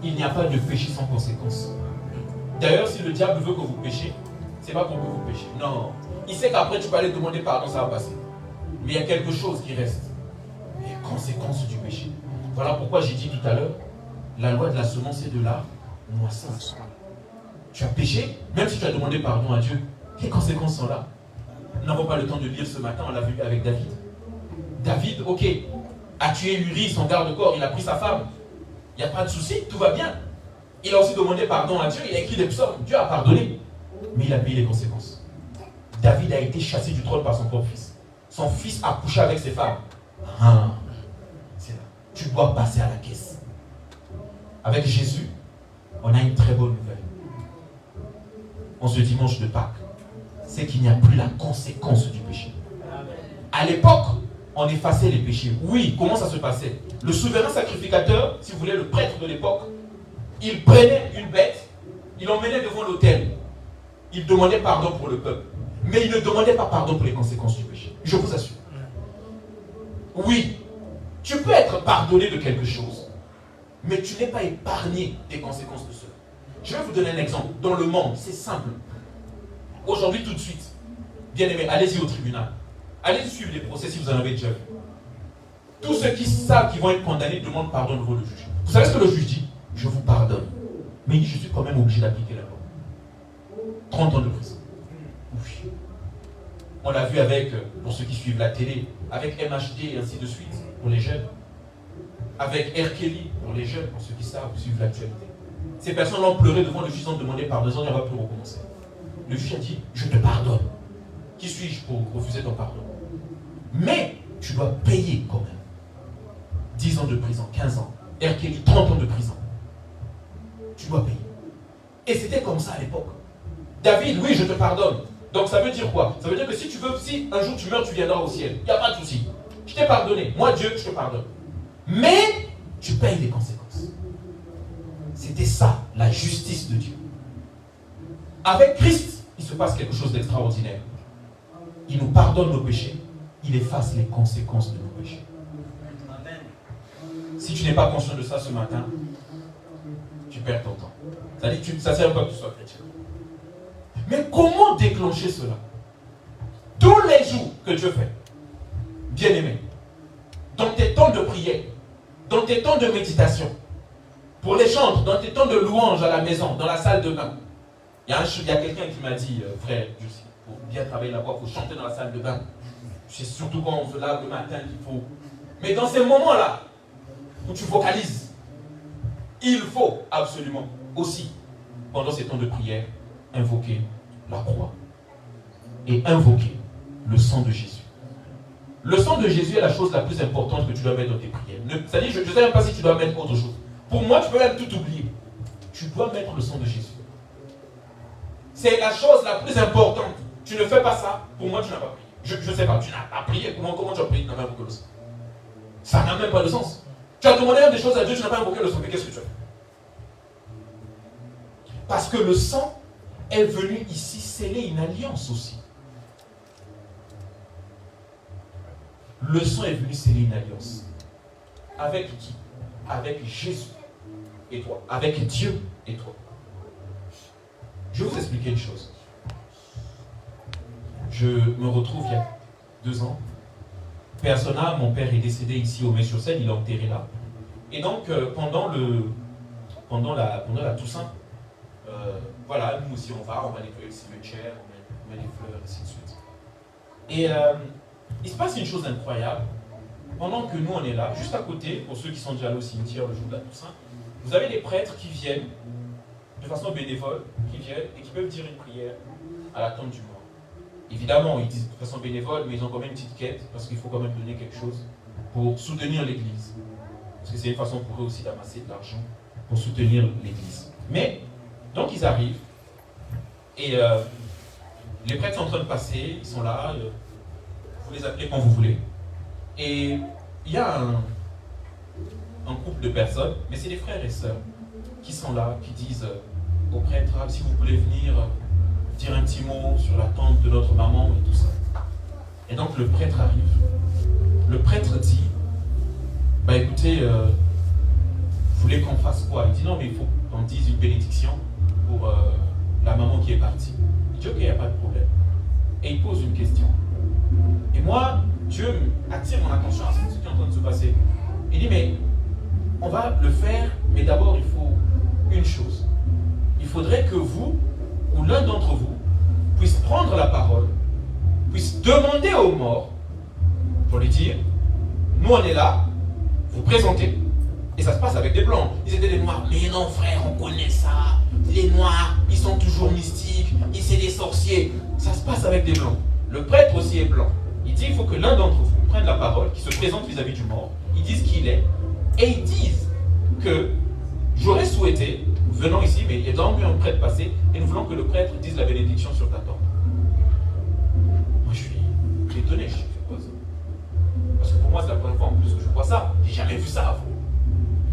il n'y a pas de péché sans conséquence. D'ailleurs, si le diable veut que vous péchiez, c'est pas pour que vous péchiez. Non. Il sait qu'après tu peux aller demander pardon, ça va passer. Mais il y a quelque chose qui reste. Les conséquences du péché. Voilà pourquoi j'ai dit tout à l'heure, la loi de la semence et de la moisson. Tu as péché, même si tu as demandé pardon à Dieu, les conséquences sont là. Nous n'avons pas le temps de lire ce matin, on l'a vu avec David. David, ok, a tué Uri, son garde-corps, il a pris sa femme. Il n'y a pas de souci, tout va bien. Il a aussi demandé pardon à Dieu, il a écrit des psaumes, Dieu a pardonné. Mais il a payé les conséquences. David a été chassé du trône par son propre fils. Son fils a couché avec ses femmes. Ah, c'est là. Tu dois passer à la caisse. Avec Jésus, on a une très bonne nouvelle. En ce dimanche de Pâques, c'est qu'il n'y a plus la conséquence du péché. À l'époque, on effaçait les péchés. Oui, comment ça se passait? Le souverain sacrificateur, si vous voulez, le prêtre de l'époque, il prenait une bête, il l'emmenait devant l'autel. Il demandait pardon pour le peuple. Mais il ne demandait pas pardon pour les conséquences du péché. Je vous assure. Oui, tu peux être pardonné de quelque chose, mais tu n'es pas épargné des conséquences de cela. Je vais vous donner un exemple. Dans le monde, c'est simple. Aujourd'hui, tout de suite, bien aimé, allez-y au tribunal. Allez suivre les procès si vous en avez déjà vu. Tous ceux qui savent qu'ils vont être condamnés demandent pardon devant le juge. Vous savez ce que le juge dit? Je vous pardonne. Mais je suis quand même obligé d'appliquer la loi. 30 ans de prison. Oui. On l'a vu avec, pour ceux qui suivent la télé, avec MHD et ainsi de suite, pour les jeunes. Avec R. Kelly, pour les jeunes, pour ceux qui savent suivre l'actualité. Ces personnes l'ont pleuré devant le juge sans demander pardon, on ne va plus recommencer. Le juge a dit, je te pardonne. Qui suis-je pour refuser ton pardon? Mais tu dois payer quand même. 10 ans de prison, 15 ans. R. Kelly, 30 ans de prison. Tu dois payer. Et c'était comme ça à l'époque. David, oui, je te pardonne. Donc ça veut dire quoi? Ça veut dire que si tu veux, si un jour tu meurs, tu viendras au ciel. Il n'y a pas de souci. Je t'ai pardonné. Moi, Dieu, je te pardonne. Mais tu payes les conséquences. C'était ça, la justice de Dieu. Avec Christ, il se passe quelque chose d'extraordinaire. Il nous pardonne nos péchés. Il efface les conséquences de nos péchés. Amen. Si tu n'es pas conscient de ça ce matin, tu perds ton temps. Ça ne sert pas que tu sois chrétien. Mais comment déclencher cela? Tous les jours que Dieu fait, bien-aimé, dans tes temps de prière, dans tes temps de méditation, pour les chants, dans tes temps de louange à la maison, dans la salle de bain, il y a quelqu'un qui m'a dit, frère, pour bien travailler la voix, il faut chanter dans la salle de bain. C'est surtout quand on se lave le matin qu'il faut. Mais dans ces moments-là, où tu vocalises, il faut absolument aussi, pendant ces temps de prière, invoquer la croix et invoquer le sang de Jésus. Le sang de Jésus est la chose la plus importante que tu dois mettre dans tes prières. C'est-à-dire, je ne sais même pas si tu dois mettre autre chose. Pour moi, tu peux même tout oublier. Tu dois mettre le sang de Jésus. C'est la chose la plus importante. Tu ne fais pas ça, pour moi, tu n'as pas prié. Je ne sais pas, tu n'as pas prié. Comment tu as prié? Tu n'as pas invoqué le sang. Ça n'a même pas de sens. Tu as demandé des choses à Dieu, tu n'as pas invoqué le sang. Mais qu'est-ce que tu as fait? Parce que le sang est venu ici sceller une alliance aussi. Le sang est venu sceller une alliance. Avec qui? Avec Jésus et toi. Avec Dieu et toi. Je vais vous expliquer une chose. Je me retrouve il y a 2 ans. Persona, mon père est décédé ici au Mets-sur-Seine, il est enterré là. Et donc, pendant la Toussaint, voilà, nous aussi on va nettoyer le cimetière, on met des fleurs, et ainsi de suite. Et il se passe une chose incroyable. Pendant que nous on est là, juste à côté, pour ceux qui sont déjà allés au cimetière le jour de la Toussaint, vous avez des prêtres qui viennent, de façon bénévole, qui viennent et qui peuvent dire une prière à la tombe du mort. Évidemment, ils disent de façon bénévole, mais ils ont quand même une petite quête, parce qu'il faut quand même donner quelque chose pour soutenir l'Église. Parce que c'est une façon pour eux aussi d'amasser de l'argent pour soutenir l'Église. Mais, donc ils arrivent, et les prêtres sont en train de passer, ils sont là, vous les appelez quand vous voulez. Et il y a un couple de personnes, mais c'est des frères et sœurs, qui sont là, qui disent au prêtre, si vous voulez venir dire un petit mot sur la tante de notre maman et tout ça. Et donc le prêtre arrive. Le prêtre dit, bah écoutez, vous voulez qu'on fasse quoi? Il dit non, mais il faut qu'on dise une bénédiction pour la maman qui est partie. Il dit ok, il n'y a pas de problème. Et il pose une question. Et moi, Dieu attire mon attention à ce qui est en train de se passer. Il dit mais on va le faire, mais d'abord il faut une chose. Il faudrait que vous, ou l'un d'entre vous, puisse prendre la parole, puisse demander aux morts, pour lui dire, nous on est là, vous présentez. Et ça se passe avec des blancs. Ils étaient des noirs. Mais non frère, on connaît ça. Les noirs, ils sont toujours mystiques, ils sont des sorciers. Ça se passe avec des blancs. Le prêtre aussi est blanc. Il dit, il faut que l'un d'entre vous prenne la parole, qui se présente vis-à-vis du mort, ils disent qui il est, et ils disent que j'aurais souhaité, venons ici, mais il y a donc un prêtre passé, et nous voulons que le prêtre dise la bénédiction sur ta tombe. Moi je suis étonné, je fais quoi ça? Parce que pour moi c'est la première fois en plus que je vois ça. J'ai jamais vu ça avant.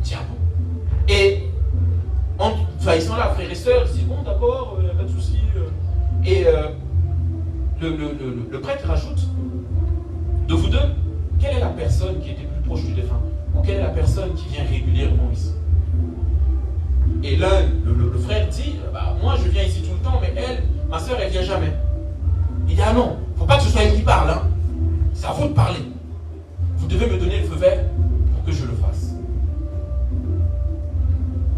Tiens bon. Et ils sont là, frères et sœurs, ils disent bon d'accord, pas de souci. Et le prêtre rajoute, de vous deux, quelle est la personne qui était plus proche du défunt? Ou quelle est la personne qui vient régulièrement ici? Et l'un, le frère dit, bah, moi je viens ici tout le temps, mais elle, ma soeur, elle vient jamais. Il dit, ah non, faut pas que ce soit elle qui parle, hein. C'est à vous de parler. Vous devez me donner le feu vert pour que je le fasse.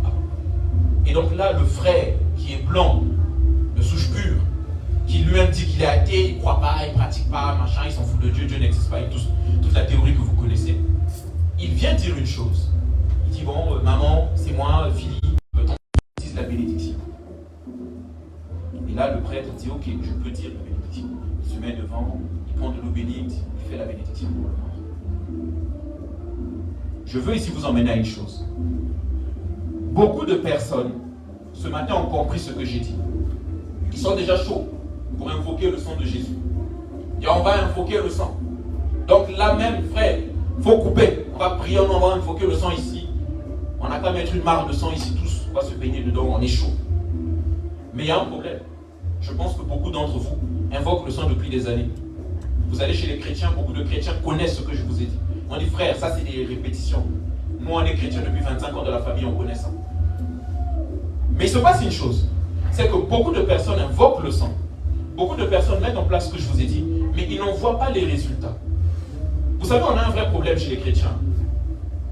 Ah. Et donc là, le frère qui est blanc, de souche pure, qui lui-même dit qu'il est athée, il ne croit pas, il ne pratique pas, machin, il s'en fout de Dieu, Dieu n'existe pas, et toute la théorie que vous connaissez, il vient dire une chose. Il dit, bon, maman, c'est moi, Philippe, dise la bénédiction. Et là, le prêtre dit, ok, je peux dire la bénédiction. Il se met devant, il prend de l'eau bénite, il fait la bénédiction pour le mort. Je veux ici vous emmener à une chose. Beaucoup de personnes, ce matin, ont compris ce que j'ai dit. Ils sont déjà chauds pour invoquer le sang de Jésus. Et on va invoquer le sang. Donc là même, frère, il faut couper. On va prier, on va invoquer le sang ici. On n'a qu'à mettre une marque de sang ici tous. On va se baigner dedans, on est chaud. Mais il y a un problème. Je pense que beaucoup d'entre vous invoquent le sang depuis des années. Vous allez chez les chrétiens, beaucoup de chrétiens connaissent ce que je vous ai dit. On dit frère, ça c'est des répétitions. Nous on est chrétiens depuis 25 ans de la famille, on connaît ça. Mais il se passe une chose, c'est que beaucoup de personnes invoquent le sang. Beaucoup de personnes mettent en place ce que je vous ai dit, mais ils n'en voient pas les résultats. Vous savez, on a un vrai problème chez les chrétiens.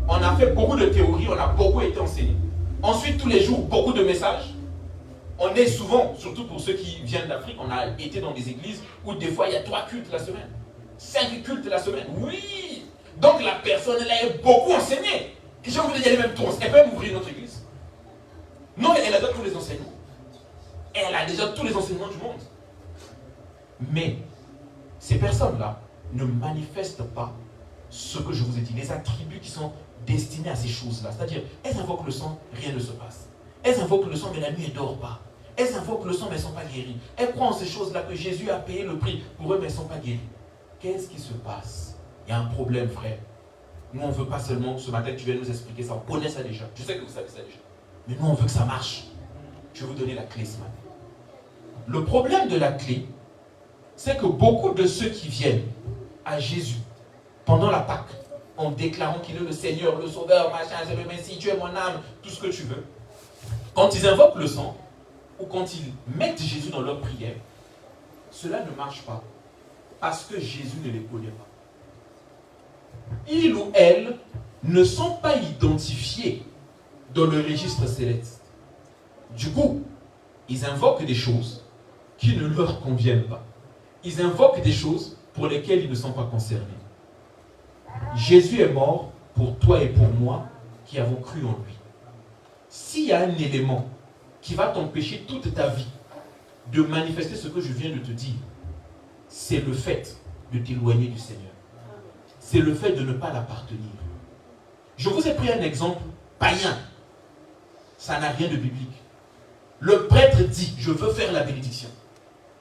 On a fait beaucoup de théories, on a beaucoup été enseignés. Ensuite, tous les jours, beaucoup de messages. On est souvent, surtout pour ceux qui viennent d'Afrique, on a été dans des églises où des fois il y a 3 cultes la semaine. 5 cultes la semaine. Oui! Donc la personne, elle est beaucoup enseignée. Et j'ai envie de dire même trop. Elle peut même ouvrir notre église. Non, elle a déjà tous les enseignements. Elle a déjà tous les enseignements du monde. Mais ces personnes-là ne manifestent pas ce que je vous ai dit, les attributs qui sont destinés à ces choses-là. C'est-à-dire, elles invoquent le sang, rien ne se passe. Elles invoquent le sang, mais la nuit, elles ne dorment pas. Elles invoquent le sang, mais elles ne sont pas guéries. Elles croient en ces choses-là que Jésus a payé le prix pour eux, mais elles ne sont pas guéries. Qu'est-ce qui se passe? Il y a un problème, frère. Nous, on ne veut pas seulement, ce matin, tu viens nous expliquer ça. On connaît ça déjà. Je sais que vous savez ça déjà. Mais nous, on veut que ça marche. Je vais vous donner la clé ce matin. Le problème de la clé, c'est que beaucoup de ceux qui viennent à Jésus pendant la Pâque, en déclarant qu'il est le Seigneur, le Sauveur, machin, le Messie, tu es mon âme, tout ce que tu veux, quand ils invoquent le sang, ou quand ils mettent Jésus dans leur prière, cela ne marche pas, parce que Jésus ne les connaît pas. Ils ou elles ne sont pas identifiés dans le registre céleste. Du coup, ils invoquent des choses qui ne leur conviennent pas. Ils invoquent des choses pour lesquelles ils ne sont pas concernés. Jésus est mort pour toi et pour moi qui avons cru en lui. S'il y a un élément qui va t'empêcher toute ta vie de manifester ce que je viens de te dire, c'est le fait de t'éloigner du Seigneur. C'est le fait de ne pas l'appartenir. Je vous ai pris un exemple païen. Ça n'a rien de biblique. Le prêtre dit, je veux faire la bénédiction.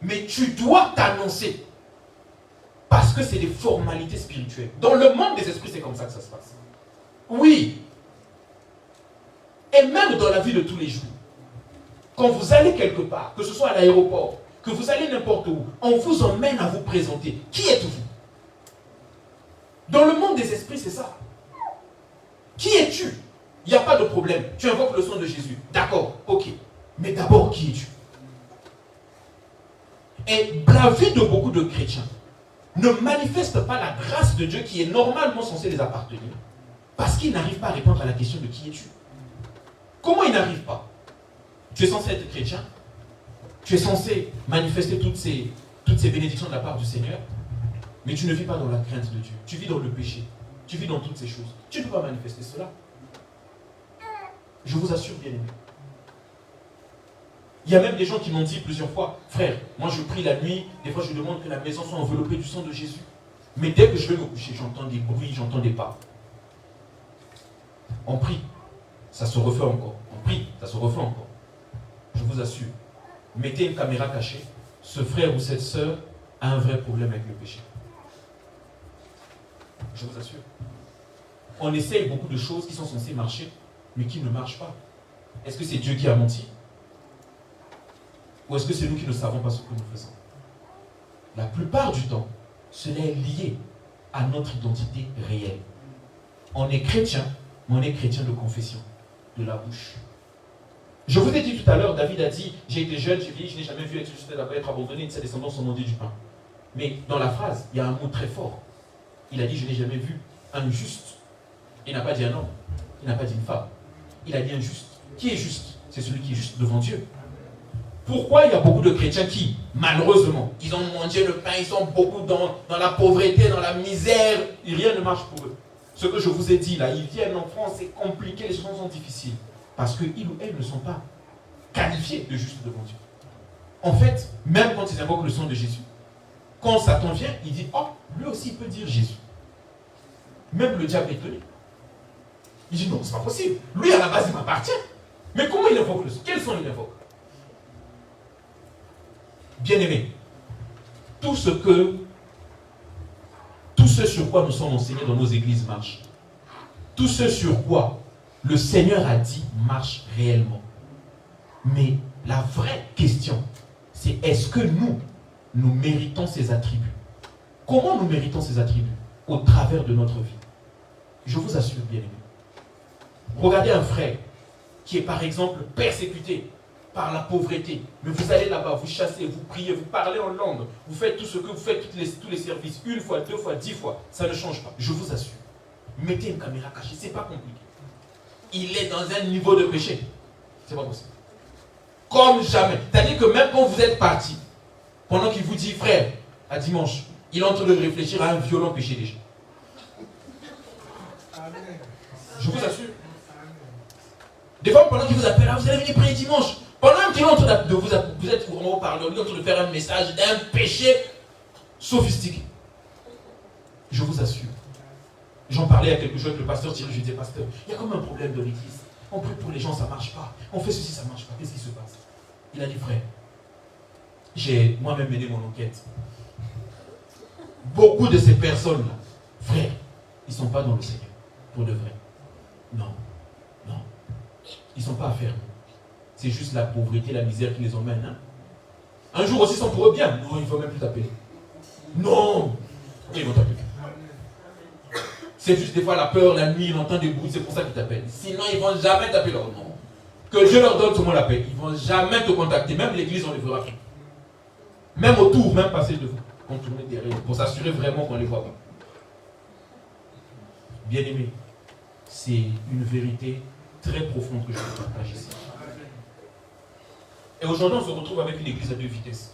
Mais tu dois t'annoncer. Parce que c'est des formalités spirituelles. Dans le monde des esprits, c'est comme ça que ça se passe. Oui. Et même dans la vie de tous les jours. Quand vous allez quelque part, que ce soit à l'aéroport, que vous allez n'importe où, on vous emmène à vous présenter. Qui êtes-vous? Dans le monde des esprits, c'est ça. Qui es-tu? Il n'y a pas de problème. Tu invoques le sang de Jésus. D'accord, ok. Mais d'abord, qui es-tu? Et la vie de beaucoup de chrétiens ne manifeste pas la grâce de Dieu qui est normalement censée les appartenir parce qu'ils n'arrivent pas à répondre à la question de qui es-tu. Comment ils n'arrivent pas? Tu es censé être chrétien, tu es censé manifester toutes ces bénédictions de la part du Seigneur, mais tu ne vis pas dans la crainte de Dieu. Tu vis dans le péché, tu vis dans toutes ces choses. Tu ne peux pas manifester cela. Je vous assure, bien aimé. Il y a même des gens qui m'ont dit plusieurs fois, frère, moi je prie la nuit, des fois je demande que la maison soit enveloppée du sang de Jésus. Mais dès que je vais me coucher, j'entends des bruits, j'entends des pas. On prie, ça se refait encore. On prie, ça se refait encore. Je vous assure, mettez une caméra cachée, ce frère ou cette sœur a un vrai problème avec le péché. Je vous assure. On essaye beaucoup de choses qui sont censées marcher, mais qui ne marchent pas. Est-ce que c'est Dieu qui a menti? Ou est-ce que c'est nous qui ne savons pas ce que nous faisons? La plupart du temps, cela est lié à notre identité réelle. On est chrétien, mais on est chrétien de confession, de la bouche. Je vous ai dit tout à l'heure, David a dit, j'ai été jeune, j'ai vieilli, je n'ai jamais vu être juste d'abord être abandonné, de ses descendants sont mangés du pain. Mais dans la phrase, il y a un mot très fort. Il a dit, je n'ai jamais vu un juste. Il n'a pas dit un homme, il n'a pas dit une femme. Il a dit un juste. Qui est juste? C'est celui qui est juste devant Dieu. Pourquoi il y a beaucoup de chrétiens qui, malheureusement, ils ont mangé le pain, ils sont beaucoup dans la pauvreté, dans la misère, et rien ne marche pour eux. Ce que je vous ai dit là, ils viennent en France, c'est compliqué, les choses sont difficiles. Parce qu'ils ou elles ne sont pas qualifiés de juste devant Dieu. En fait, même quand ils invoquent le sang de Jésus, quand Satan vient, il dit, oh, lui aussi il peut dire Jésus. Même le diable est étonné. Il dit, non, c'est pas possible. Lui, à la base, il m'appartient. Mais comment il invoque le sang? Quel sang il invoque? Bien-aimés, tout ce sur quoi nous sommes enseignés dans nos églises marche. Tout ce sur quoi le Seigneur a dit marche réellement. Mais la vraie question, c'est est-ce que nous méritons ces attributs? Comment nous méritons ces attributs? Au travers de notre vie. Je vous assure, bien-aimés. Regardez un frère qui est par exemple persécuté par la pauvreté. Mais vous allez là-bas, vous chassez, vous priez, vous parlez en langue, vous faites tout ce que vous faites, tous les services, une fois, 2 fois, 10 fois, ça ne change pas. Je vous assure. Mettez une caméra cachée, c'est pas compliqué. Il est dans un niveau de péché. C'est pas possible. Comme jamais. C'est-à-dire que même quand vous êtes parti, pendant qu'il vous dit, frère, à dimanche, il est en train de réfléchir à un violent péché déjà. Je vous assure. Des fois, pendant qu'il vous appelle, vous allez venir prier dimanche. Pendant qu'il est en train de vous êtes vraiment au parler, en train de faire un message d'un péché sophistiqué. Je vous assure. J'en parlais à quelque chose avec le pasteur Thierry, je lui disais, pasteur, il y a comme un problème de l'église. On prie pour les gens, ça ne marche pas. On fait ceci, ça ne marche pas. Qu'est-ce qui se passe? Il a dit, frère, j'ai moi-même mené mon enquête. Beaucoup de ces personnes-là, frère, ils ne sont pas dans le Seigneur, pour de vrai. Non. Ils ne sont pas affaires. C'est juste la pauvreté, la misère qui les emmène. Hein? Un jour aussi, ils sont pour eux bien. Non, il ne faut même plus t'appeler. Non. Ils vont t'appeler. C'est juste des fois la peur, la nuit, ils entendent des bruits, c'est pour ça qu'ils t'appellent. Sinon, ils ne vont jamais t'appeler leur nom. Que Dieu leur donne seulement la paix. Ils ne vont jamais te contacter. Même l'église, on les verra plus. Même autour, même passer devant. Contourner derrière. Pour s'assurer vraiment qu'on ne les voit pas. Bien aimé, c'est une vérité très profonde que je veux partager ici. Et aujourd'hui, on se retrouve avec une église à 2 vitesses.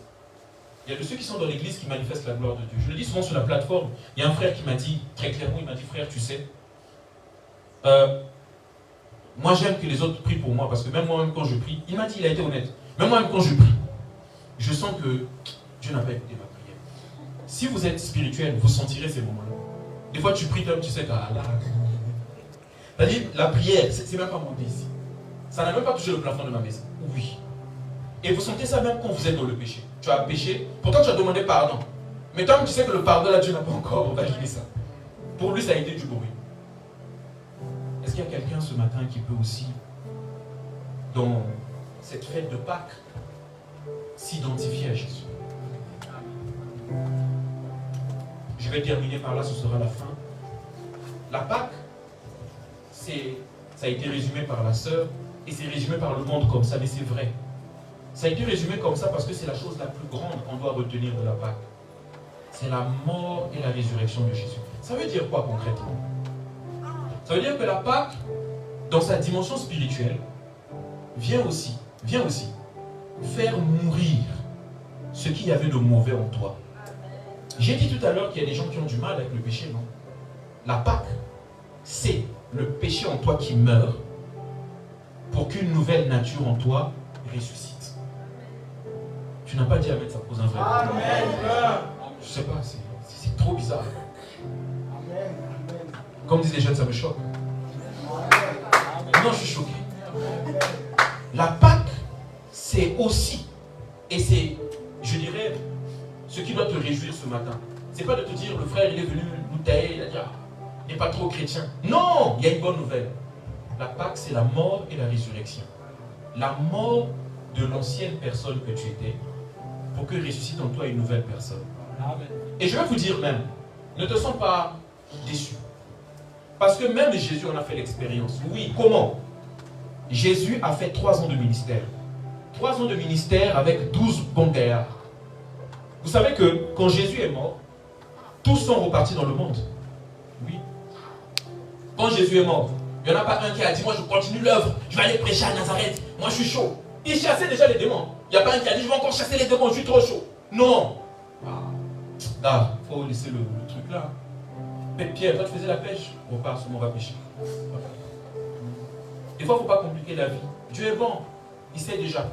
Il y a de ceux qui sont dans l'église qui manifestent la gloire de Dieu. Je le dis souvent sur la plateforme. Il y a un frère qui m'a dit, très clairement, il m'a dit, frère, tu sais, moi j'aime que les autres prient pour moi, parce que même moi-même quand je prie, il m'a dit, il a été honnête, même moi-même quand je prie, je sens que Dieu n'a pas écouté ma prière. Si vous êtes spirituel, vous sentirez ces moments-là. Des fois tu pries, tu sais que c'est-à-dire, la prière, c'est même pas monté ici. Ça n'a même pas touché le plafond de ma maison. Oui. Et vous sentez ça même quand vous êtes dans le péché. Tu as péché, pourtant tu as demandé pardon. Mais toi, tu sais que le pardon là, Dieu n'a pas encore validé ça. Pour lui, ça a été du bruit. Est-ce qu'il y a quelqu'un ce matin qui peut aussi, dans cette fête de Pâques s'identifier à Jésus. Je vais terminer par là, ce sera la fin. La Pâques, ça a été résumé par la sœur, et c'est résumé par le monde comme ça, mais c'est vrai. Ça a été résumé comme ça parce que c'est la chose la plus grande qu'on doit retenir de la Pâques. C'est la mort et la résurrection de Jésus. Ça veut dire quoi concrètement? Ça veut dire que la Pâques, dans sa dimension spirituelle, vient aussi faire mourir ce qu'il y avait de mauvais en toi. J'ai dit tout à l'heure qu'il y a des gens qui ont du mal avec le péché, non? La Pâques, c'est le péché en toi qui meurt pour qu'une nouvelle nature en toi ressuscite. Tu n'as pas dit amen, ça pose un vrai problème. Amen. Je sais pas, c'est trop bizarre. Amen. Comme disent les jeunes, ça me choque. Non, je suis choqué. La Pâques, c'est aussi, et c'est, je dirais, ce qui doit te réjouir ce matin. C'est pas de te dire, le frère, il est venu nous tailler, il a dit, ah, il n'est pas trop chrétien. Non, il y a une bonne nouvelle. La Pâques, c'est la mort et la résurrection. La mort de l'ancienne personne que tu étais, pour que ressuscite en toi une nouvelle personne. Amen. Et je vais vous dire même, ne te sens pas déçu. Parce que même Jésus en a fait l'expérience. Oui, comment? Jésus a fait 3 ans de ministère. 3 ans de ministère avec 12 bons gaillards. Vous savez que quand Jésus est mort, tous sont repartis dans le monde. Oui. Quand Jésus est mort, il n'y en a pas un qui a dit, moi je continue l'œuvre, je vais aller prêcher à Nazareth, moi je suis chaud. Il chassait déjà les démons. Il n'y a pas un qui a dit, je vais encore chasser les démons, je suis trop chaud. Non. Là, il faut laisser le truc là. Mais Pierre, toi tu faisais la pêche, on part, on va pêcher. Des fois, il ne faut pas compliquer la vie. Dieu est bon, il sait déjà.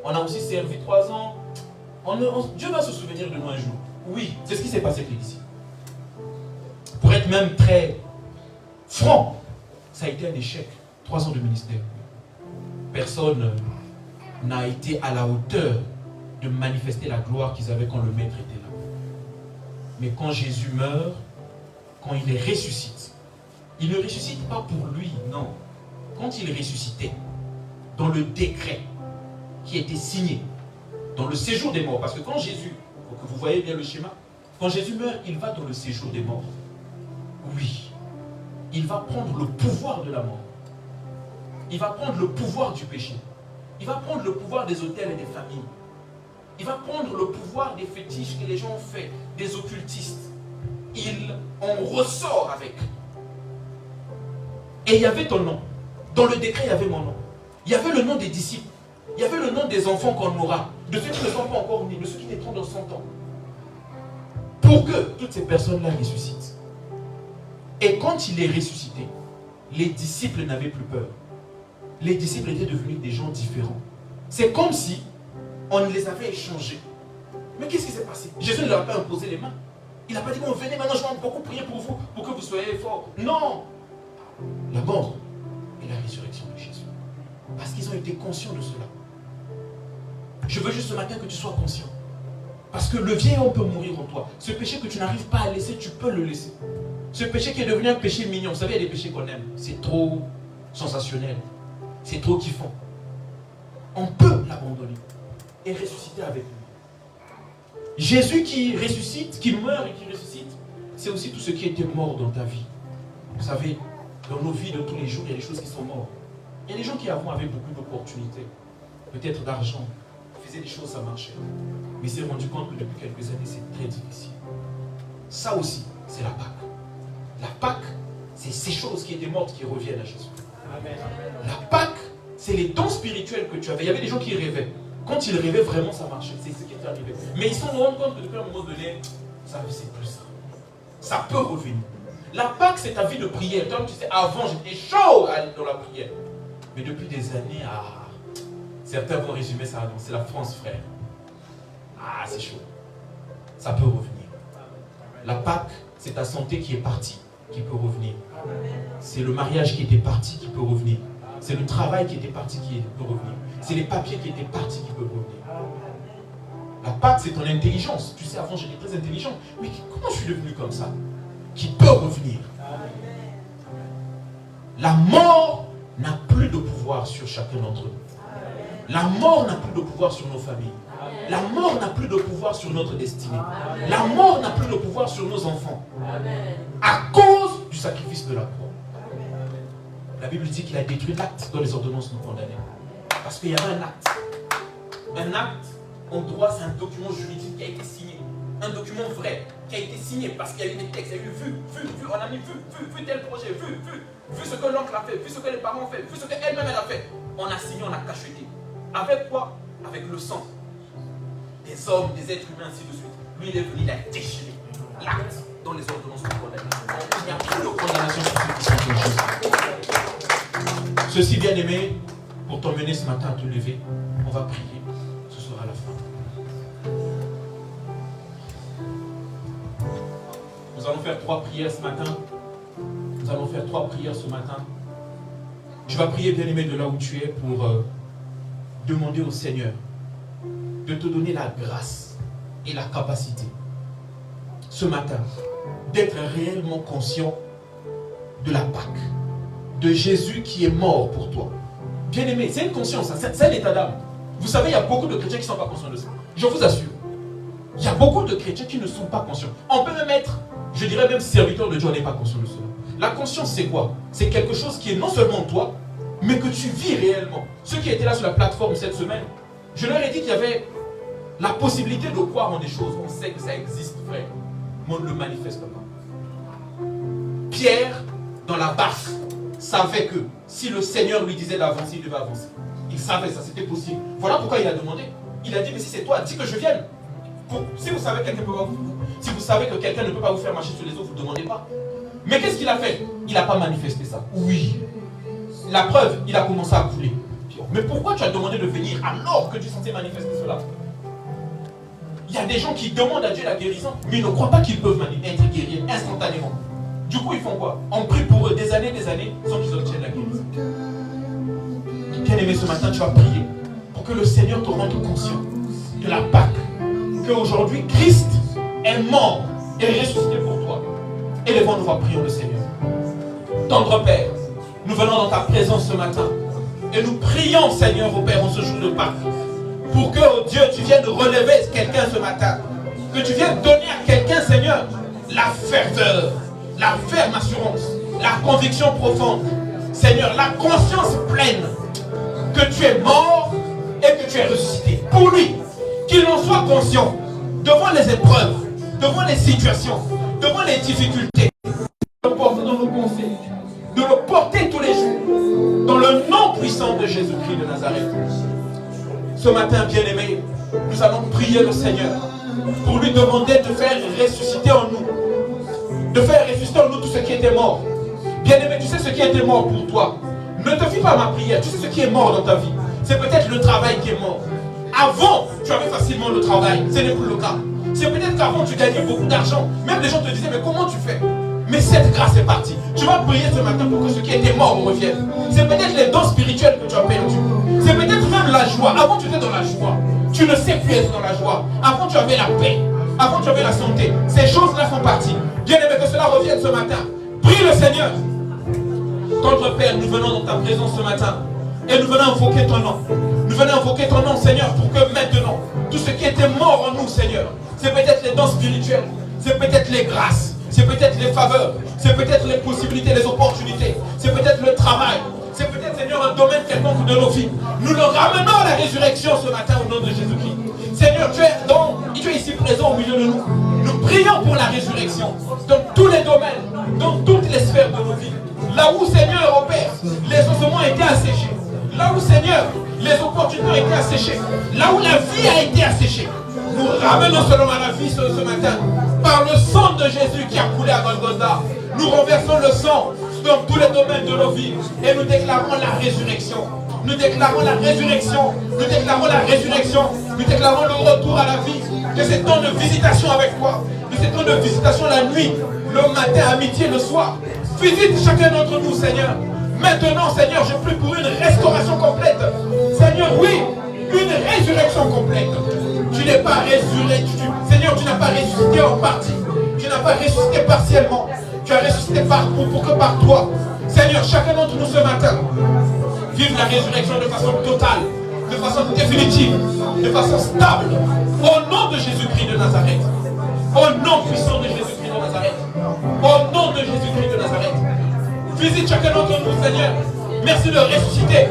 On a aussi servi 3 ans. Dieu va se souvenir de nous un jour. Oui, c'est ce qui s'est passé avec les disciples. Pour être même très franc, ça a été un échec. 3 ans de ministère. Personne n'a été à la hauteur de manifester la gloire qu'ils avaient quand le Maître était là. Mais quand Jésus meurt, quand il ressuscite, il ne ressuscite pas pour lui, non. Quand il ressuscitait, dans le décret qui était signé, dans le séjour des morts, parce que quand Jésus, pour que vous voyez bien le schéma, quand Jésus meurt, il va dans le séjour des morts. Oui, il va prendre le pouvoir de la mort. Il va prendre le pouvoir du péché. Il va prendre le pouvoir des autels et des familles. Il va prendre le pouvoir des fétiches que les gens ont fait, des occultistes. Il en ressort avec. Et il y avait ton nom. Dans le décret, il y avait mon nom. Il y avait le nom des disciples. Il y avait le nom des enfants qu'on aura. De ceux qui ne sont pas encore nés, de ceux qui naîtront dans 100 ans. Pour que toutes ces personnes-là ressuscitent. Et quand il est ressuscité, les disciples n'avaient plus peur. Les disciples étaient devenus des gens différents. C'est comme si on les avait échangés. Mais qu'est-ce qui s'est passé? Jésus ne leur a pas imposé les mains. Il n'a pas dit, bon, venez maintenant, je vais beaucoup prier pour vous, pour que vous soyez forts. Non. La mort et la résurrection de Jésus. Parce qu'ils ont été conscients de cela. Je veux juste ce matin que tu sois conscient. Parce que le vieil homme peut mourir en toi. Ce péché que tu n'arrives pas à laisser, tu peux le laisser. Ce péché qui est devenu un péché mignon. Vous savez, il y a des péchés qu'on aime. C'est trop sensationnel. C'est trop kiffant. On peut l'abandonner et ressusciter avec lui. Jésus qui ressuscite, qui meurt et qui ressuscite, c'est aussi tout ce qui était mort dans ta vie. Vous savez, dans nos vies de tous les jours, il y a des choses qui sont mortes. Il y a des gens qui avant avaient beaucoup d'opportunités, peut-être d'argent, faisaient des choses, ça marchait. Mais s'est rendu compte que depuis quelques années, c'est très difficile. Ça aussi, c'est la Pâque. La Pâque, c'est ces choses qui étaient mortes qui reviennent à Jésus. Amen. La Pâque, c'est les dons spirituels que tu avais. Il y avait des gens qui rêvaient. Quand ils rêvaient, vraiment, ça marchait. C'est ce qui est arrivé. Mais ils se sont rendus compte que depuis un moment donné, ça c'est plus ça. Ça peut revenir. La Pâque, c'est ta vie de prière. Toi, tu sais, avant, j'étais chaud dans la prière. Mais depuis des années, certains vont résumer ça. C'est la France, frère. Ah, c'est chaud. Ça peut revenir. La Pâque, c'est ta santé qui est partie, qui peut revenir. C'est le mariage qui était parti, qui peut revenir. C'est le travail qui était parti, qui peut revenir. C'est les papiers qui étaient partis, qui peuvent revenir. La Pâque, c'est ton intelligence. Tu sais, avant, j'étais très intelligent. Mais comment je suis devenu comme ça? Qui peut revenir. La mort n'a plus de pouvoir sur chacun d'entre nous. La mort n'a plus de pouvoir sur nos familles. La mort n'a plus de pouvoir sur notre destinée. La mort n'a plus de pouvoir sur nos enfants. À cause du sacrifice de la croix. La Bible dit qu'il a détruit l'acte dont les ordonnances nous condamnaient. Parce qu'il y avait un acte. Un acte, en droit, c'est un document juridique qui a été signé. Un document vrai, qui a été signé parce qu'il y a eu des textes, il y a eu vu, on a mis vu tel projet, vu ce que l'oncle a fait, vu ce que les parents ont fait, vu ce qu'elle-même elle a fait. On a signé, on a cacheté. Avec quoi? Avec le sang des hommes, des êtres humains, ainsi de suite. Lui, il est venu, il a déchiré l'acte dont les ordonnances nous condamnent. Il n'y a plus de condamnation sur ceux qui sont en Jésus. Ceci, bien aimé, pour t'emmener ce matin à te lever, on va prier. Ce sera la fin. Nous allons faire 3 prières ce matin. Nous allons faire 3 prières ce matin. Tu vas prier, bien aimé, de là où tu es pour demander au Seigneur de te donner la grâce et la capacité ce matin d'être réellement conscient de la Pâque, de Jésus qui est mort pour toi. Bien aimé, c'est une conscience, c'est un état d'âme. Vous savez, il y a beaucoup de chrétiens qui ne sont pas conscients de ça. Je vous assure. Il y a beaucoup de chrétiens qui ne sont pas conscients. On peut même être, je dirais même serviteur de Dieu, on n'est pas conscient de cela. La conscience, c'est quoi? C'est quelque chose qui est non seulement toi, mais que tu vis réellement. Ceux qui étaient là sur la plateforme cette semaine, je leur ai dit qu'il y avait la possibilité de croire en des choses. On sait que ça existe, frère, mais on ne le manifeste pas. Pierre, dans la barque, savait que si le Seigneur lui disait d'avancer, il devait avancer. Il savait ça, c'était possible. Voilà pourquoi il a demandé. Il a dit, mais si c'est toi, dis que je vienne. Si vous savez que quelqu'un peut pas vous, si vous savez que quelqu'un ne peut pas vous faire marcher sur les eaux, vous ne demandez pas. Mais qu'est-ce qu'il a fait? Il n'a pas manifesté ça. Oui. La preuve, il a commencé à couler. Mais pourquoi tu as demandé de venir alors que tu es censé manifester cela? Il y a des gens qui demandent à Dieu la guérison, mais ils ne croient pas qu'ils peuvent être guéris instantanément. Du coup, ils font quoi? On prie pour eux des années sans qu'ils obtiennent la guérison. Bien aimé, ce matin, tu vas prier pour que le Seigneur te rende conscient de la Pâque. Qu'aujourd'hui, Christ est mort et ressuscité pour toi. Élevons-nous, va prier le Seigneur. Tendre Père, nous venons dans ta présence ce matin et nous prions, Seigneur, au Père, en ce jour de Pâques, pour que, oh Dieu, tu viennes relever quelqu'un ce matin, que tu viennes donner à quelqu'un, Seigneur, la ferveur, la ferme assurance, la conviction profonde, Seigneur, la conscience pleine que tu es mort et que tu es ressuscité. Pour lui, qu'il en soit conscient devant les épreuves, devant les situations, devant les difficultés, de le porter dans nos pensées, de le porter tous les jours, dans le nom puissant de Jésus-Christ de Nazareth. Ce matin, bien-aimé, nous allons prier le Seigneur pour lui demander de faire ressusciter en nous, de faire ressusciter en nous tout ce qui était mort. Bien-aimé, tu sais ce qui était mort pour toi. Ne te fie pas à ma prière, tu sais ce qui est mort dans ta vie. C'est peut-être le travail qui est mort. Avant, tu avais facilement le travail, ce n'est plus le cas. C'est peut-être qu'avant, tu gagnais beaucoup d'argent. Même les gens te disaient, mais comment tu fais? Mais cette grâce est partie. Tu vas prier ce matin pour que ce qui était mort revienne. C'est peut-être les dons spirituels que tu as perdus. C'est peut-être même la joie. Avant, tu étais dans la joie. Tu ne sais plus être dans la joie. Avant, tu avais la paix. Avant, tu avais la santé. Ces choses-là font partie. Bien aimé, que cela revienne ce matin. Prie le Seigneur. Tendre Père, nous venons dans ta présence ce matin. Et nous venons invoquer ton nom. Nous venons invoquer ton nom, Seigneur, pour que maintenant, tout ce qui était mort en nous, Seigneur, c'est peut-être les dons spirituels, c'est peut-être les grâces, c'est peut-être les faveurs, c'est peut-être les possibilités, les opportunités, c'est peut-être le travail, c'est peut-être, Seigneur, un domaine quelconque de nos vies. Nous le ramenons à la résurrection ce matin au nom de Jésus-Christ. Seigneur, tu es ici présent au milieu de nous. Nous prions pour la résurrection dans tous les domaines, dans toutes les sphères de nos vies. Là où, Seigneur, opère, les ossements étaient asséchés. Là où, Seigneur, les opportunités ont été asséchées. Là où la vie a été asséchée. Nous ramenons selon à la vie ce matin. Par le sang de Jésus qui a coulé à Golgotha. Nous renversons le sang dans tous les domaines de nos vies. Et nous déclarons la résurrection. Nous déclarons la résurrection. Nous déclarons la résurrection. Nous déclarons le retour à la vie. De ces temps de visitation avec toi. De ces temps de visitation la nuit, le matin, à midi et le soir. Visite chacun d'entre nous, Seigneur. Maintenant, Seigneur, je prie pour une restauration complète. Seigneur, oui, une résurrection complète. Tu n'es pas résurrecté. Seigneur, tu n'as pas ressuscité en partie. Tu n'as pas ressuscité partiellement. Tu as ressuscité pour que par toi. Seigneur, chacun d'entre nous ce matin, vive la résurrection de façon totale. de façon définitive, de façon stable. Au nom de Jésus-Christ de Nazareth. Au nom puissant de Jésus-Christ de Nazareth. Au nom de Jésus-Christ de Nazareth. Visite chacun d'entre nous, Seigneur. Merci de ressusciter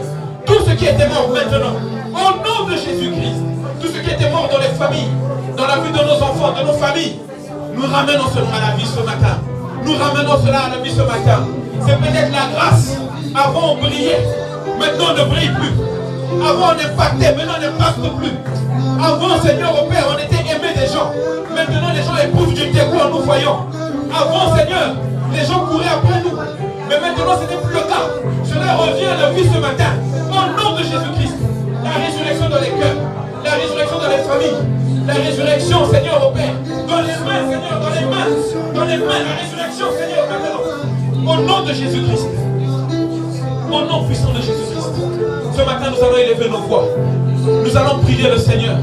tout ce qui était mort maintenant. Au nom de Jésus-Christ. Tout ce qui était mort dans les familles, dans la vie de nos enfants, de nos familles. Nous ramenons cela à la vie ce matin. Nous ramenons cela à la vie ce matin. C'est peut-être la grâce. Avant on brillait. Maintenant on ne brille plus. Avant on impactait. Maintenant on n'impacte plus. Avant, Seigneur, au Père, on était aimé des gens. Maintenant les gens éprouvent du dégoût en nous voyant. Avant, Seigneur, les gens couraient après nous. Mais maintenant ce n'est plus le cas. Cela revient à la vie ce matin. Au nom de Jésus-Christ. La résurrection dans les cœurs. La résurrection dans les familles. La résurrection, Seigneur, au Père. Dans les mains, Seigneur, dans les mains. Dans les mains, la résurrection, Seigneur, maintenant. Au nom de Jésus-Christ. Au nom puissant de Jésus-Christ. Ce matin, nous allons élever nos voix. Nous allons prier le Seigneur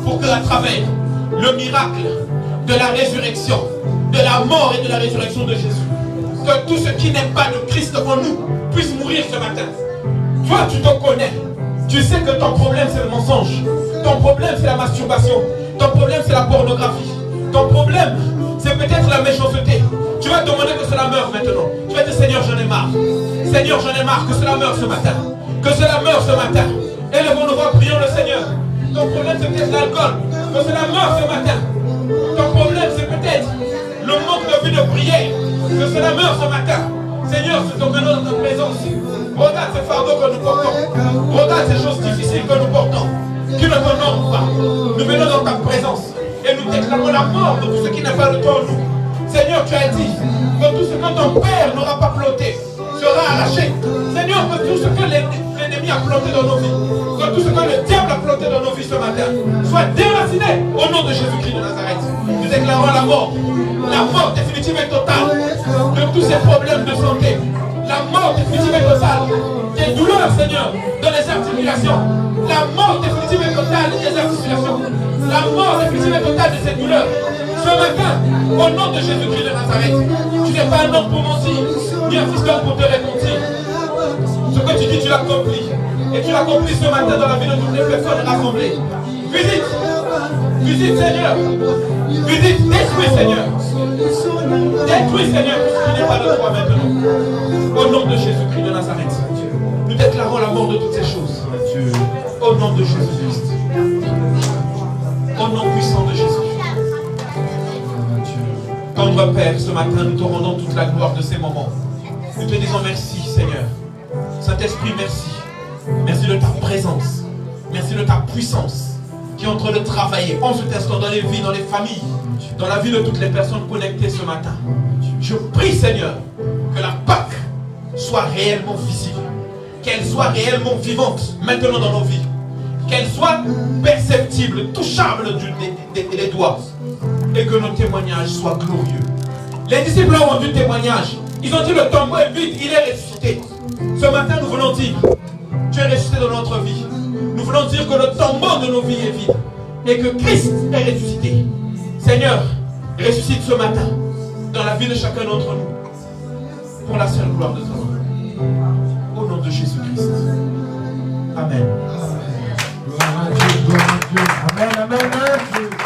pour que à travers le miracle de la résurrection, de la mort et de la résurrection de Jésus, que tout ce qui n'est pas de Christ en nous puisse mourir ce matin. Toi, tu te connais. Tu sais que ton problème, c'est le mensonge. Ton problème, c'est la masturbation. Ton problème, c'est la pornographie. Ton problème, c'est peut-être la méchanceté. Tu vas demander que cela meure maintenant. Tu vas dire, Seigneur, j'en ai marre. Seigneur, j'en ai marre que cela meure ce matin. Que cela meure ce matin. Élevons nos voix, prions le Seigneur. Ton problème, c'est peut-être l'alcool. Que cela meure ce matin. Ton problème, c'est peut-être le manque de vie de prière. Que cela meure ce matin. Seigneur, nous te venons dans ta présence. Regarde ces fardeaux que nous portons. Regarde ces choses difficiles que nous portons. Qui ne t'honorent pas. Nous venons dans ta présence. Et nous déclarons la mort de tout ce qui n'est pas de toi en nous. Seigneur, tu as dit que tout ce que ton Père n'aura pas planté sera arraché. Seigneur, que tout ce que l'ennemi a planté dans nos vies, que tout ce que le diable a planté dans nos vies ce matin, soit déraciné au nom de Jésus-Christ de Nazareth. Nous déclarons la mort définitive et totale de tous ces problèmes de santé. La mort définitive et totale des douleurs, Seigneur, dans les articulations. La mort définitive et totale des articulations. La mort définitive et totale de ces douleurs. Ce matin, au nom de Jésus-Christ de Nazareth, tu n'es pas un homme pour mentir, ni un fils d'homme pour te répondre. Ce que tu dis, tu l'accomplis. Et tu l'accomplis ce matin dans la vie de toutes les personnes rassemblées. Visite, Seigneur. Visite, détruis, Seigneur. Détruis, Seigneur, tout ce qui n'est pas de toi maintenant. Au nom de Jésus-Christ de Nazareth, nous déclarons la mort de toutes ces choses. Au nom de Jésus-Christ. Au nom puissant de Jésus. Tendre Père, ce matin, nous te rendons toute la gloire de ces moments. Nous te disons merci, Seigneur. Saint-Esprit, merci. Merci de ta présence. Merci de ta puissance qui est en train de travailler en cet instant dans les vies, dans les familles, dans la vie de toutes les personnes connectées ce matin. Je prie, Seigneur, que la Pâque soit réellement visible. Qu'elle soit réellement vivante maintenant dans nos vies. Qu'elle soit perceptible, touchable des doigts. Et que nos témoignages soient glorieux. Les disciples ont rendu témoignage. Ils ont dit le tombeau est vide, il est ressuscité. Ce matin, nous voulons dire, tu es ressuscité dans notre vie. Nous voulons dire que le tombeau de nos vies est vide. Et que Christ est ressuscité. Seigneur, ressuscite ce matin dans la vie de chacun d'entre nous. Pour la seule gloire de ton nom. Au nom de Jésus-Christ. Amen. Gloire à Dieu, gloire à Dieu. Amen, amen, amen.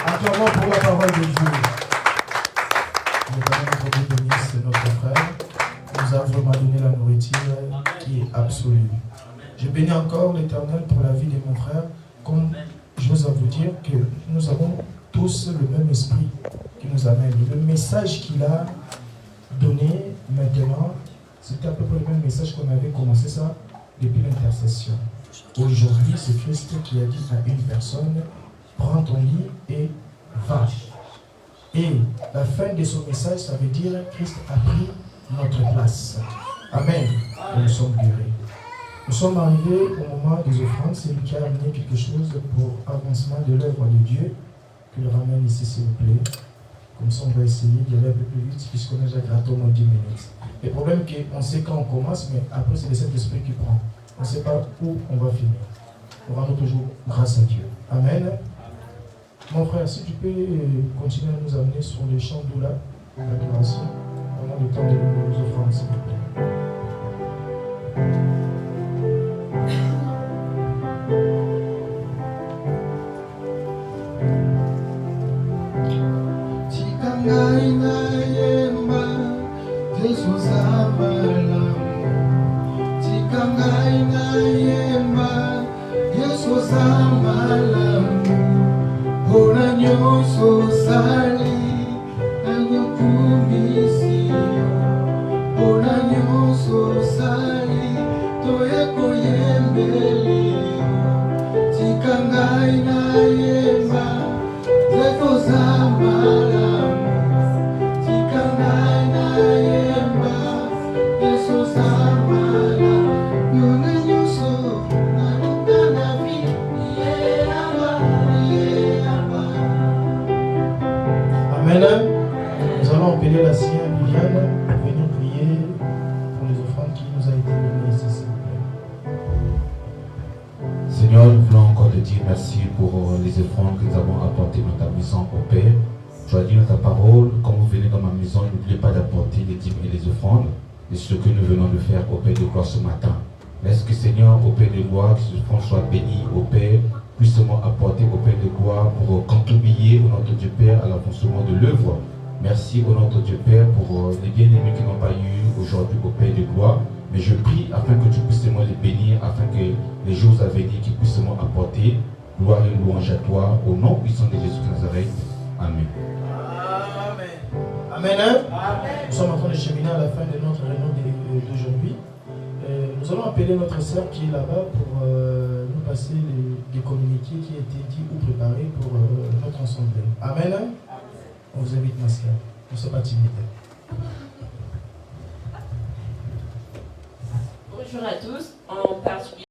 Acclamons pour la parole de Dieu. Nous allons notre bénisse notre frère. Nous a vraiment donné la nourriture qui est absolue. Je bénis encore l'Éternel pour la vie de mon frère. Comme j'ose vous dire que nous avons tous le même esprit qui nous amène. Le message qu'il a donné maintenant, c'était à peu près le même message qu'on avait commencé ça depuis l'intercession. Aujourd'hui, c'est Christ qui a dit à une personne, prends ton lit et va. Et la fin de son message, ça veut dire Christ a pris notre place. Amen. Et nous sommes guéris. Nous sommes arrivés au moment des offrandes. C'est lui qui a amené quelque chose pour avancement de l'œuvre de Dieu. Qu'il ramène ici, s'il vous plaît. Comme ça, on va essayer d'y aller un peu plus vite, puisqu'on a déjà gratuitement 10 minutes. Le problème, c'est qu'on sait quand on commence, mais après, c'est le Saint-Esprit qui prend. On ne sait pas où on va finir. On rendra toujours grâce à Dieu. Amen. Mon frère, si tu peux continuer à nous amener sur les chants d'Oula, l'adoration, pendant le temps de nos offrandes, s'il vous plaît. qui nous a été donné ici, s'il vous plaît. Seigneur, nous voulons encore te dire merci pour les offrandes que nous avons apportées dans ta maison, au Père. Tu as dit dans ta parole, quand vous venez dans ma maison, n'oubliez pas d'apporter les dîmes et les offrandes. Et ce que nous venons de faire au Père de gloire ce matin. Laisse que Seigneur, au Père de gloire, que ces offrandes soient bénies au Père, puissamment apportées au Père de gloire pour contribuer au notre Dieu Père à l'avancement de l'œuvre. Merci au notre Dieu Père pour les bien-aimés qui n'ont pas eu aujourd'hui au Père de gloire. Mais je prie afin que tu puisses les bénir, afin que les jours à venir qu'ils puissent apporter gloire et louange à toi, au nom puissant de Jésus de Nazareth. Amen. Amen. Amen. Nous sommes en train de cheminer à la fin de notre réunion d'aujourd'hui. Nous allons appeler notre sœur qui est là-bas pour nous passer les communiqués qui étaient dits ou préparés pour notre assemblée. Amen. On vous invite, ma sœur. Ne soyez pas timide. Bonjour à tous, en particulier.